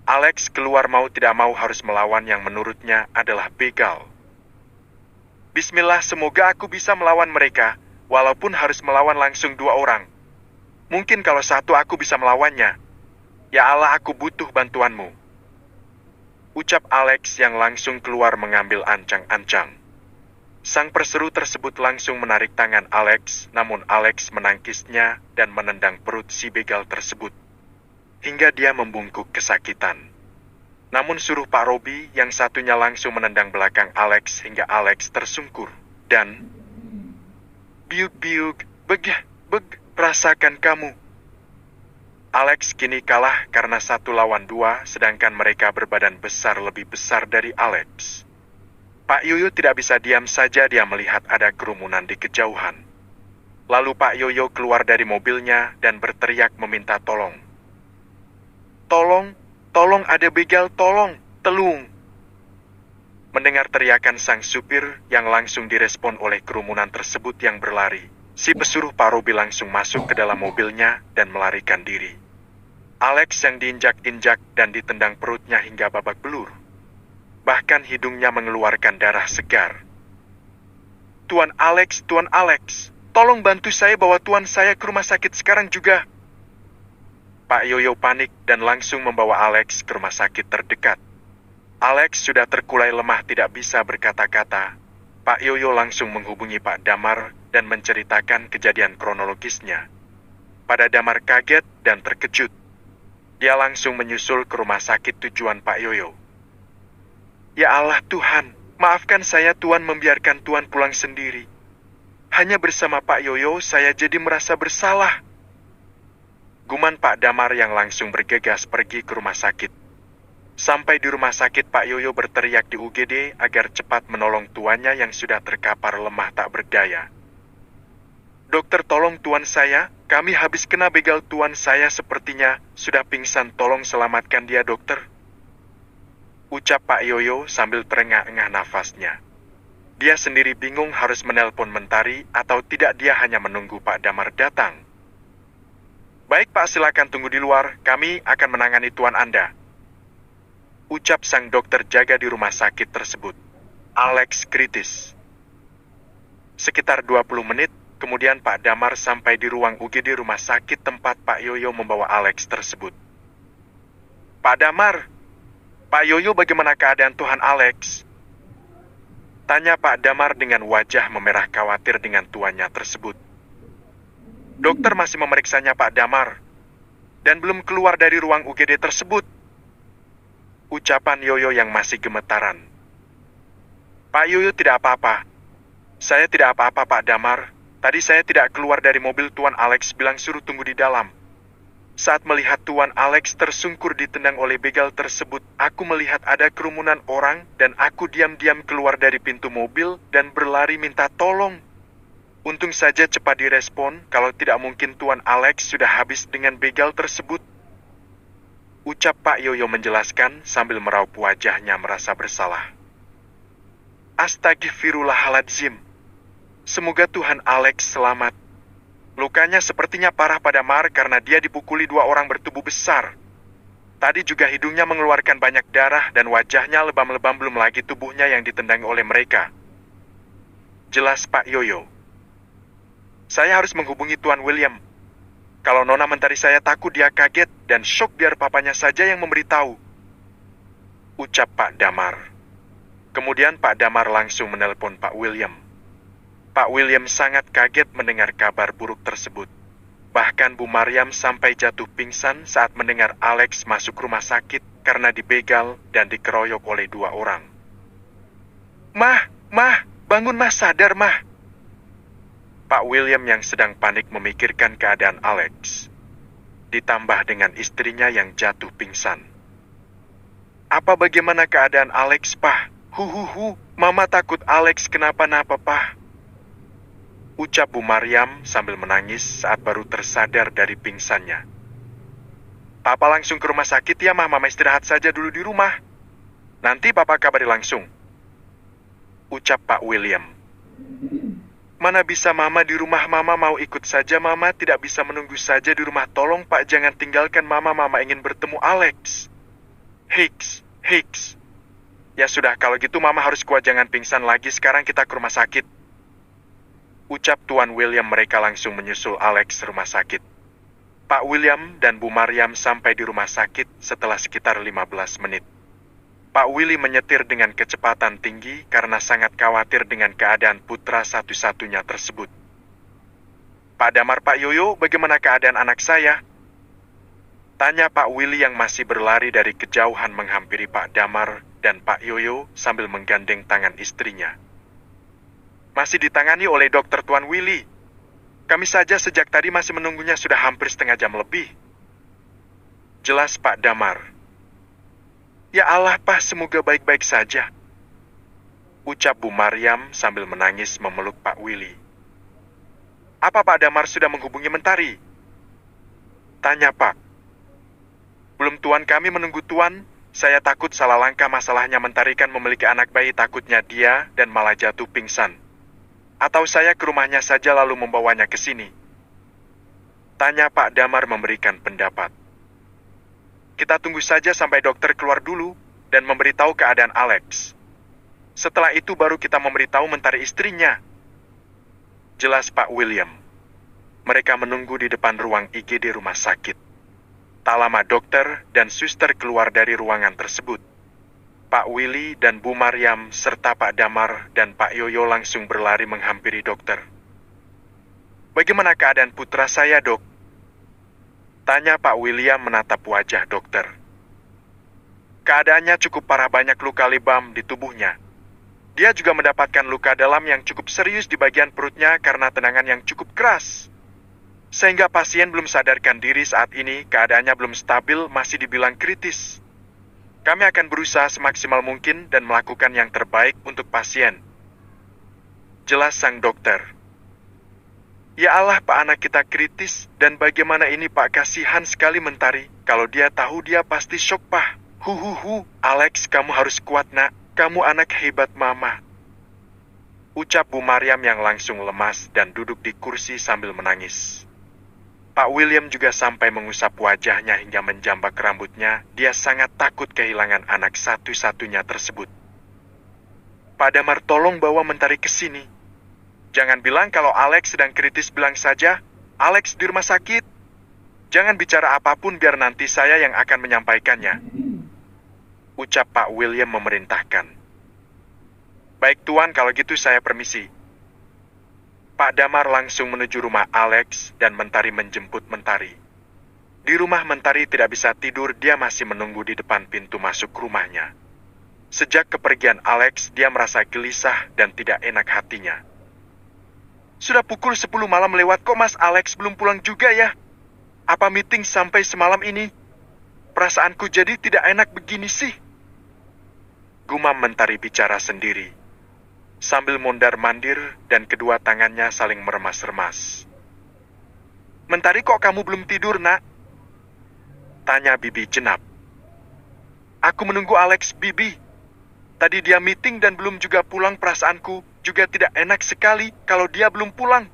Alex keluar mau tidak mau harus melawan yang menurutnya adalah begal. "Bismillah, semoga aku bisa melawan mereka, walaupun harus melawan langsung dua orang. Mungkin kalau satu aku bisa melawannya. Ya Allah, aku butuh bantuanmu," ucap Alex yang langsung keluar mengambil ancang-ancang. Sang perseru tersebut langsung menarik tangan Alex, namun Alex menangkisnya dan menendang perut si begal tersebut, hingga dia membungkuk kesakitan. Namun suruh Pak Robi yang satunya langsung menendang belakang Alex hingga Alex tersungkur, dan "Biuk-biuk, rasakan kamu." Alex kini kalah karena 1 lawan 2, sedangkan mereka berbadan besar lebih besar dari Alex. Pak Yoyo tidak bisa diam saja, dia melihat ada kerumunan di kejauhan. Lalu Pak Yoyo keluar dari mobilnya dan berteriak meminta tolong. "Tolong, tolong, ada begal, tolong, telung." Mendengar teriakan sang supir yang langsung direspon oleh kerumunan tersebut yang berlari, si pesuruh Pak Robi langsung masuk ke dalam mobilnya dan melarikan diri. Alex yang diinjak-injak dan ditendang perutnya hingga babak belur. Bahkan hidungnya mengeluarkan darah segar. Tuan Alex, tolong bantu saya bawa tuan saya ke rumah sakit sekarang juga." Pak Yoyo panik dan langsung membawa Alex ke rumah sakit terdekat. Alex sudah terkulai lemah, tidak bisa berkata-kata. Pak Yoyo langsung menghubungi Pak Damar dan menceritakan kejadian kronologisnya. Pada Damar kaget dan terkejut. Dia langsung menyusul ke rumah sakit tujuan Pak Yoyo. "Ya Allah Tuhan, maafkan saya Tuan membiarkan Tuan pulang sendiri. Hanya bersama Pak Yoyo saya jadi merasa bersalah," guman Pak Damar yang langsung bergegas pergi ke rumah sakit. Sampai di rumah sakit, Pak Yoyo berteriak di UGD agar cepat menolong tuannya yang sudah terkapar lemah tak berdaya. "Dokter, tolong tuan saya, kami habis kena begal tuan saya, sepertinya sudah pingsan, tolong selamatkan dia dokter," ucap Pak Yoyo sambil terengah-engah nafasnya. Dia sendiri bingung harus menelpon Mentari atau tidak, dia hanya menunggu Pak Damar datang. "Baik Pak, silakan tunggu di luar, kami akan menangani tuan Anda," ucap sang dokter jaga di rumah sakit tersebut. Alex kritis. Sekitar 20 menit, kemudian Pak Damar sampai di ruang UGD rumah sakit tempat Pak Yoyo membawa Alex tersebut. "Pak Damar, Pak Yoyo, bagaimana keadaan Tuhan Alex?" tanya Pak Damar dengan wajah memerah khawatir dengan tuannya tersebut. "Dokter masih memeriksanya Pak Damar, dan belum keluar dari ruang UGD tersebut," ucapan Yoyo yang masih gemetaran. "Pak Yoyo tidak apa-apa. Saya tidak apa-apa Pak Damar. Tadi saya tidak keluar dari mobil, Tuan Alex bilang suruh tunggu di dalam. Saat melihat Tuan Alex tersungkur ditendang oleh begal tersebut, aku melihat ada kerumunan orang dan aku diam-diam keluar dari pintu mobil dan berlari minta tolong. Untung saja cepat direspon, kalau tidak mungkin Tuan Alex sudah habis dengan begal tersebut," Ucap Pak Yoyo menjelaskan sambil meraup wajahnya merasa bersalah. Astagfirullahaladzim. Semoga Tuhan Alex selamat. Lukanya sepertinya parah pada Mar karena dia dipukuli 2 orang bertubuh besar. Tadi juga hidungnya mengeluarkan banyak darah dan wajahnya lebam-lebam, belum lagi tubuhnya yang ditendangi oleh mereka. Jelas Pak Yoyo. Saya harus menghubungi Tuan William. Kalau Nona Mentari saya takut dia kaget dan shock, biar papanya saja yang memberitahu. Ucap Pak Damar. Kemudian Pak Damar langsung menelpon Pak William. Pak William sangat kaget mendengar kabar buruk tersebut. Bahkan Bu Maryam sampai jatuh pingsan saat mendengar Alex masuk rumah sakit karena dibegal dan dikeroyok oleh 2 orang. Mah, bangun mah, sadar mah. Pak William yang sedang panik memikirkan keadaan Alex. Ditambah dengan istrinya yang jatuh pingsan. Apa bagaimana keadaan Alex, Pak? Mama takut Alex kenapa-napa, Pak. Ucap Bu Maryam sambil menangis saat baru tersadar dari pingsannya. Papa langsung ke rumah sakit ya, Mah. Mama istirahat saja dulu di rumah. Nanti Papa kabari langsung. Ucap Pak William. Mana bisa Mama di rumah, Mama mau ikut saja, Mama tidak bisa menunggu saja di rumah. Tolong Pak, jangan tinggalkan Mama ingin bertemu Alex. Hicks. Ya sudah, kalau gitu Mama harus kuat, jangan pingsan lagi, sekarang kita ke rumah sakit. Ucap Tuan William. Mereka langsung menyusul Alex rumah sakit. Pak William dan Bu Maryam sampai di rumah sakit setelah sekitar 15 menit. Pak Willy menyetir dengan kecepatan tinggi karena sangat khawatir dengan keadaan putra satu-satunya tersebut. Pak Damar, Pak Yoyo, bagaimana keadaan anak saya? Tanya Pak Willy yang masih berlari dari kejauhan menghampiri Pak Damar dan Pak Yoyo sambil menggandeng tangan istrinya. Masih ditangani oleh dokter, Tuan Willy. Kami saja sejak tadi masih menunggunya sudah hampir setengah jam lebih. Jelas Pak Damar. Ya Allah, Pak, semoga baik-baik saja. Ucap Bu Maryam sambil menangis memeluk Pak Willy. Apa Pak Damar sudah menghubungi Mentari? Tanya Pak. Belum Tuan, kami menunggu Tuan. Saya takut salah langkah, masalahnya Mentari kan memiliki anak bayi, takutnya dia dan malah jatuh pingsan. Atau saya ke rumahnya saja lalu membawanya ke sini. Tanya Pak Damar memberikan pendapat. Kita tunggu saja sampai dokter keluar dulu dan memberitahu keadaan Alex. Setelah itu baru kita memberitahu Mentari istrinya. Jelas Pak William. Mereka menunggu di depan ruang IGD rumah sakit. Tak lama dokter dan suster keluar dari ruangan tersebut. Pak Willy dan Bu Maryam serta Pak Damar dan Pak Yoyo langsung berlari menghampiri dokter. Bagaimana keadaan putra saya, Dok? Tanya Pak William menatap wajah dokter. Keadaannya cukup parah, banyak luka lebam di tubuhnya. Dia juga mendapatkan luka dalam yang cukup serius di bagian perutnya karena tendangan yang cukup keras. Sehingga pasien belum sadarkan diri saat ini, keadaannya belum stabil, masih dibilang kritis. Kami akan berusaha semaksimal mungkin dan melakukan yang terbaik untuk pasien. Jelas sang dokter. Ya Allah, Pak, anak kita kritis, dan bagaimana ini Pak, kasihan sekali Mentari. Kalau dia tahu dia pasti shock, Pak. Alex, kamu harus kuat, nak. Kamu anak hebat Mama. Ucap Bu Maryam yang langsung lemas dan duduk di kursi sambil menangis. Pak William juga sampai mengusap wajahnya hingga menjambak rambutnya. Dia sangat takut kehilangan anak satu-satunya tersebut. Pak Damar, tolong bawa Mentari ke sini. Jangan bilang kalau Alex sedang kritis, bilang saja, Alex di rumah sakit. Jangan bicara apapun, biar nanti saya yang akan menyampaikannya. Ucap Pak William memerintahkan. Baik Tuan, kalau gitu saya permisi. Pak Damar langsung menuju rumah Alex dan Mentari menjemput Mentari. Di rumah Mentari tidak bisa tidur, dia masih menunggu di depan pintu masuk rumahnya. Sejak kepergian Alex, dia merasa gelisah dan tidak enak hatinya. Sudah pukul 10 malam lewat, kok Mas Alex belum pulang juga ya? Apa meeting sampai semalam ini? Perasaanku jadi tidak enak begini sih. Gumam Mentari bicara sendiri, sambil mondar-mandir dan kedua tangannya saling meremas-remas. Mentari, kok kamu belum tidur, nak? Tanya Bibi Jenap. Aku menunggu Alex, Bibi. Tadi dia meeting dan belum juga pulang. Perasaanku juga tidak enak sekali kalau dia belum pulang.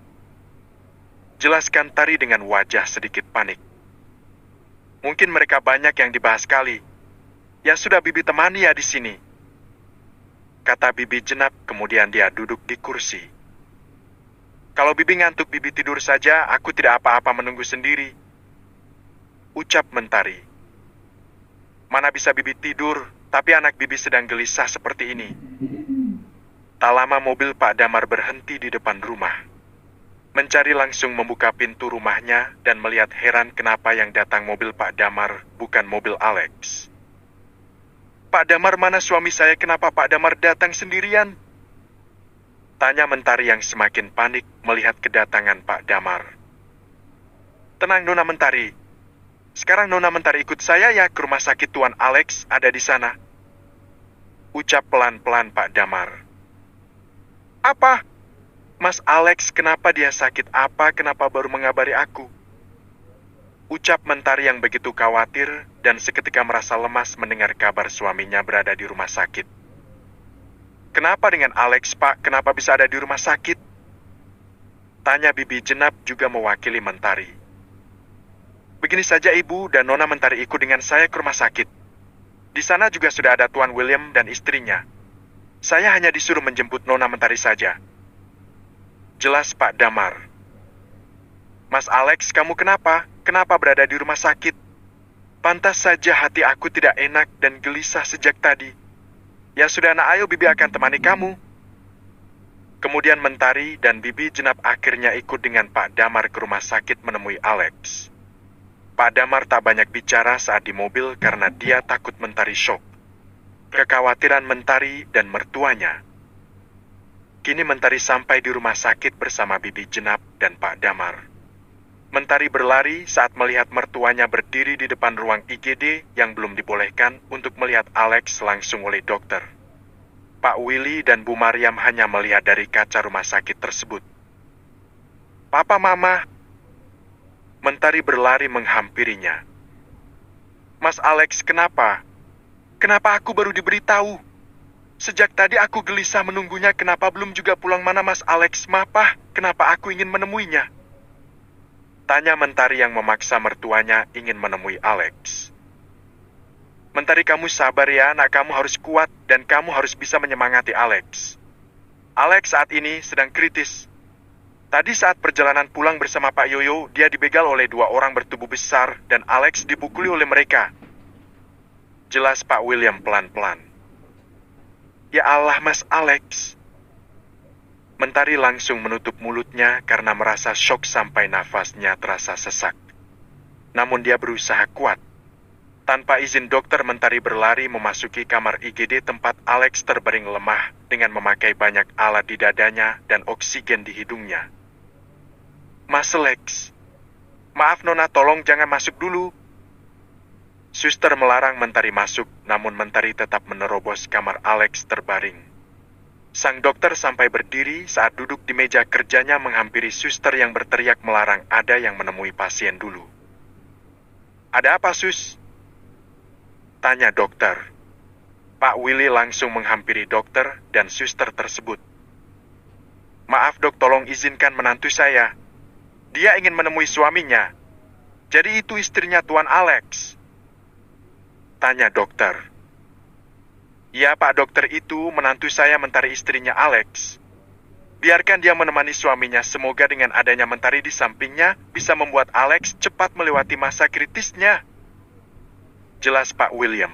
Jelaskan Tari dengan wajah sedikit panik. Mungkin mereka banyak yang dibahas kali. Ya sudah, Bibi temani ya di sini. Kata Bibi Jenap, kemudian dia duduk di kursi. Kalau Bibi ngantuk, Bibi tidur saja. Aku tidak apa-apa menunggu sendiri. Ucap Mentari. Mana bisa Bibi tidur, tapi anak Bibi sedang gelisah seperti ini. Tak lama mobil Pak Damar berhenti di depan rumah. Mencari langsung membuka pintu rumahnya dan melihat heran kenapa yang datang mobil Pak Damar bukan mobil Alex. Pak Damar, mana suami saya? Kenapa Pak Damar datang sendirian? Tanya Mentari yang semakin panik melihat kedatangan Pak Damar. Tenang Nona Mentari. Sekarang Nona Mentari ikut saya ya ke rumah sakit, Tuan Alex ada di sana. Ucap pelan-pelan Pak Damar. Apa? Mas Alex, kenapa dia sakit? Apa? Kenapa baru mengabari aku? Ucap Mentari yang begitu khawatir dan seketika merasa lemas mendengar kabar suaminya berada di rumah sakit. Kenapa dengan Alex, Pak? Kenapa bisa ada di rumah sakit? Tanya Bibi Jenap juga mewakili Mentari. Begini saja Ibu dan Nona Mentari ikut dengan saya ke rumah sakit. Di sana juga sudah ada Tuan William dan istrinya. Saya hanya disuruh menjemput Nona Mentari saja. Jelas Pak Damar. Mas Alex, kamu kenapa? Kenapa berada di rumah sakit? Pantas saja hati aku tidak enak dan gelisah sejak tadi. Ya sudah nak, ayo Bibi akan temani kamu. Kemudian Mentari dan Bibi Jenap akhirnya ikut dengan Pak Damar ke rumah sakit menemui Alex. Pak Damar tak banyak bicara saat di mobil karena dia takut Mentari syok. Kekhawatiran Mentari dan mertuanya. Kini Mentari sampai di rumah sakit bersama Bibi Jenap dan Pak Damar. Mentari berlari saat melihat mertuanya berdiri di depan ruang IGD yang belum dibolehkan untuk melihat Alex langsung oleh dokter. Pak Willy dan Bu Mariam hanya melihat dari kaca rumah sakit tersebut. Papa, Mama. Mentari berlari menghampirinya. Mas Alex, kenapa? Kenapa aku baru diberitahu? Sejak tadi aku gelisah menunggunya, kenapa belum juga pulang? Mana Mas Alex? Mapa, kenapa aku ingin menemuinya? Tanya Mentari yang memaksa mertuanya ingin menemui Alex. Mentari, kamu sabar ya, nak, kamu harus kuat dan kamu harus bisa menyemangati Alex. Alex saat ini sedang kritis. Tadi saat perjalanan pulang bersama Pak Yoyo, dia dibegal oleh 2 orang bertubuh besar dan Alex dipukuli oleh mereka. Jelas Pak William pelan-pelan. Ya Allah, Mas Alex. Mentari langsung menutup mulutnya karena merasa syok sampai nafasnya terasa sesak. Namun dia berusaha kuat. Tanpa izin dokter, Mentari berlari memasuki kamar IGD tempat Alex terbaring lemah dengan memakai banyak alat di dadanya dan oksigen di hidungnya. Mas Alex, maaf Nona, tolong jangan masuk dulu. Suster melarang Mentari masuk, namun Mentari tetap menerobos kamar Alex terbaring. Sang dokter sampai berdiri saat duduk di meja kerjanya menghampiri suster yang berteriak melarang ada yang menemui pasien dulu. Ada apa, Sus? Tanya dokter. Pak Willy langsung menghampiri dokter dan suster tersebut. Maaf dok, tolong izinkan menantu saya. Dia ingin menemui suaminya. Jadi itu istrinya Tuan Alex? Tanya dokter. Ya Pak Dokter, itu menantu saya, Mentari, istrinya Alex. Biarkan dia menemani suaminya, semoga dengan adanya Mentari di sampingnya bisa membuat Alex cepat melewati masa kritisnya. Jelas Pak William.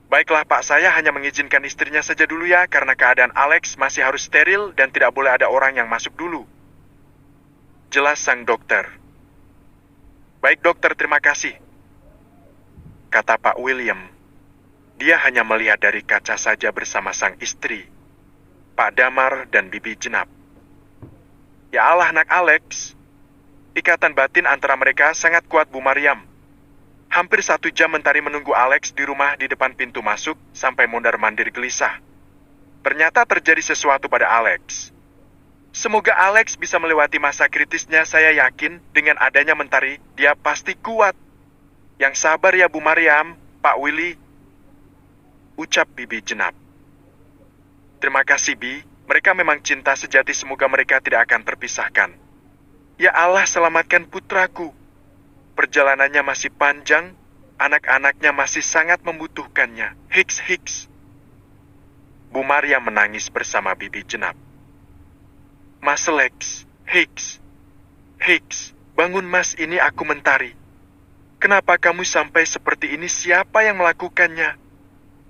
Baiklah Pak, saya hanya mengizinkan istrinya saja dulu ya, karena keadaan Alex masih harus steril dan tidak boleh ada orang yang masuk dulu. Jelas sang dokter. Baik dokter, terima kasih. Kata Pak William. Dia hanya melihat dari kaca saja bersama sang istri, Pak Damar dan Bibi Jenap. Ya Allah, nak Alex. Ikatan batin antara mereka sangat kuat, Bu Mariam. Hampir 1 jam Mentari menunggu Alex di rumah di depan pintu masuk sampai mondar-mandir gelisah. Ternyata terjadi sesuatu pada Alex. Semoga Alex bisa melewati masa kritisnya. Saya yakin dengan adanya Mentari, dia pasti kuat. Yang sabar ya Bu Mariam, Pak Willy, ucap Bibi Jenab. Terima kasih, Bi. Mereka memang cinta sejati, semoga mereka tidak akan terpisahkan. Ya Allah, selamatkan putraku. Perjalanannya masih panjang, anak-anaknya masih sangat membutuhkannya. Hiks, hiks. Bu Maria menangis bersama Bibi Jenab. Mas Lex, hiks. Hiks, bangun Mas, ini aku Mentari. Kenapa kamu sampai seperti ini? Siapa yang melakukannya?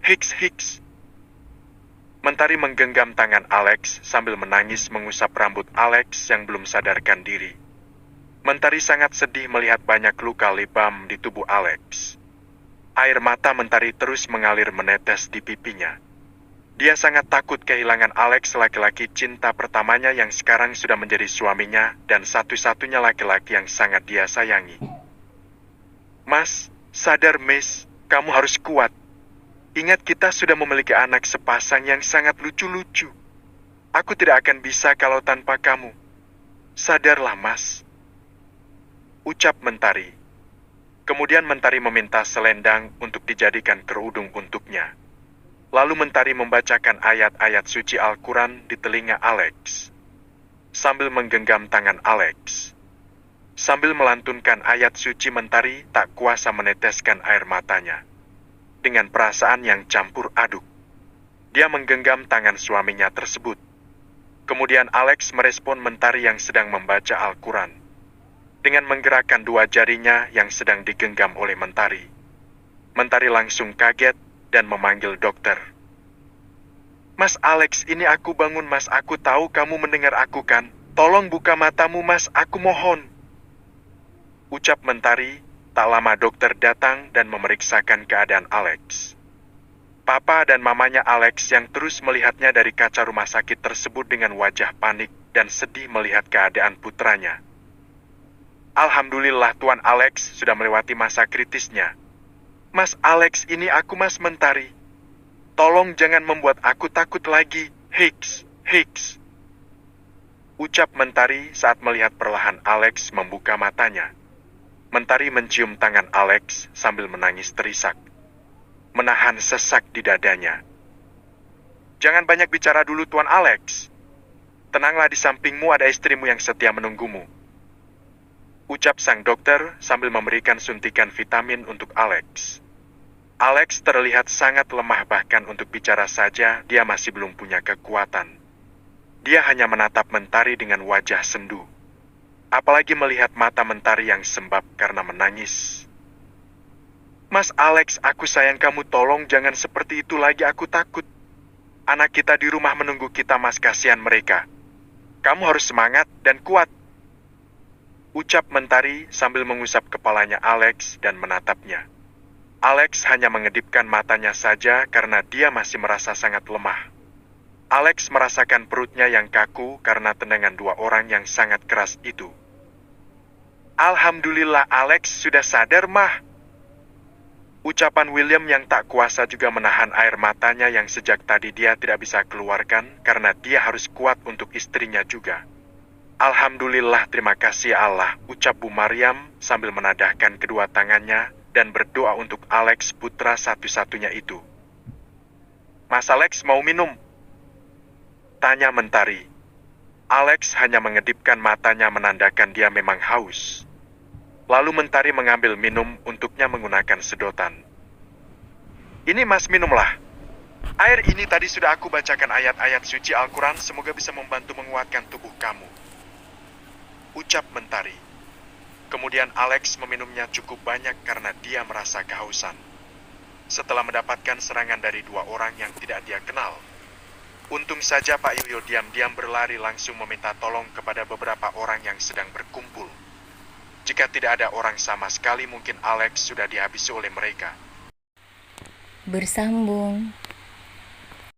Hiks, hiks. Mentari menggenggam tangan Alex sambil menangis mengusap rambut Alex yang belum sadarkan diri. Mentari sangat sedih melihat banyak luka lebam di tubuh Alex. Air mata Mentari terus mengalir menetes di pipinya. Dia sangat takut kehilangan Alex, laki-laki cinta pertamanya yang sekarang sudah menjadi suaminya dan satu-satunya laki-laki yang sangat dia sayangi. Mas, sadar Miss, kamu harus kuat. Ingat kita sudah memiliki anak sepasang yang sangat lucu-lucu. Aku tidak akan bisa kalau tanpa kamu. Sadarlah Mas, ucap Mentari. Kemudian Mentari meminta selendang untuk dijadikan kerudung untuknya. Lalu Mentari membacakan ayat-ayat suci Al-Quran di telinga Alex. Sambil menggenggam tangan Alex. Sambil melantunkan ayat suci, Mentari tak kuasa meneteskan air matanya. Dengan perasaan yang campur aduk, dia menggenggam tangan suaminya tersebut. Kemudian Alex merespon Mentari yang sedang membaca Al-Quran. Dengan menggerakkan dua jarinya yang sedang digenggam oleh Mentari. Mentari langsung kaget dan memanggil dokter. Mas Alex, ini aku bangun Mas, aku tahu kamu mendengar aku kan? Tolong buka matamu Mas, aku mohon. Ucap Mentari. Tak lama dokter datang dan memeriksakan keadaan Alex. Papa dan mamanya Alex yang terus melihatnya dari kaca rumah sakit tersebut dengan wajah panik dan sedih melihat keadaan putranya. Alhamdulillah Tuan Alex sudah melewati masa kritisnya. Mas Alex, ini aku Mas Mentari. Tolong jangan membuat aku takut lagi. Hiks, hiks. Ucap Mentari saat melihat perlahan Alex membuka matanya. Mentari mencium tangan Alex sambil menangis terisak. Menahan sesak di dadanya. Jangan banyak bicara dulu Tuan Alex. Tenanglah, di sampingmu ada istrimu yang setia menunggumu. Ucap sang dokter sambil memberikan suntikan vitamin untuk Alex. Alex terlihat sangat lemah, bahkan untuk bicara saja dia masih belum punya kekuatan. Dia hanya menatap Mentari dengan wajah sendu. Apalagi melihat mata Mentari yang sembab karena menangis. Mas Alex, aku sayang kamu, tolong jangan seperti itu lagi, aku takut. Anak kita di rumah menunggu kita Mas, kasihan mereka. Kamu harus semangat dan kuat. Ucap Mentari sambil mengusap kepalanya Alex dan menatapnya. Alex hanya mengedipkan matanya saja karena dia masih merasa sangat lemah. Alex merasakan perutnya yang kaku karena tendangan dua orang yang sangat keras itu. Alhamdulillah Alex sudah sadar, Mah. Ucapan William yang tak kuasa juga menahan air matanya yang sejak tadi dia tidak bisa keluarkan karena dia harus kuat untuk istrinya juga. Alhamdulillah, terima kasih Allah, ucap Bu Maryam sambil menadahkan kedua tangannya dan berdoa untuk Alex, putra satu-satunya itu. Mas Alex mau minum? Tanya Mentari. Alex hanya mengedipkan matanya menandakan dia memang haus. Lalu Mentari mengambil minum untuknya menggunakan sedotan. Ini Mas, minumlah. Air ini tadi sudah aku bacakan ayat-ayat suci Al-Quran, semoga bisa membantu menguatkan tubuh kamu. Ucap Mentari. Kemudian Alex meminumnya cukup banyak karena dia merasa kehausan. Setelah mendapatkan serangan dari dua orang yang tidak dia kenal. Untung saja Pak Yoyo diam-diam berlari langsung meminta tolong kepada beberapa orang yang sedang berkumpul. Jika tidak ada orang sama sekali, mungkin Alex sudah dihabisi oleh mereka. Bersambung.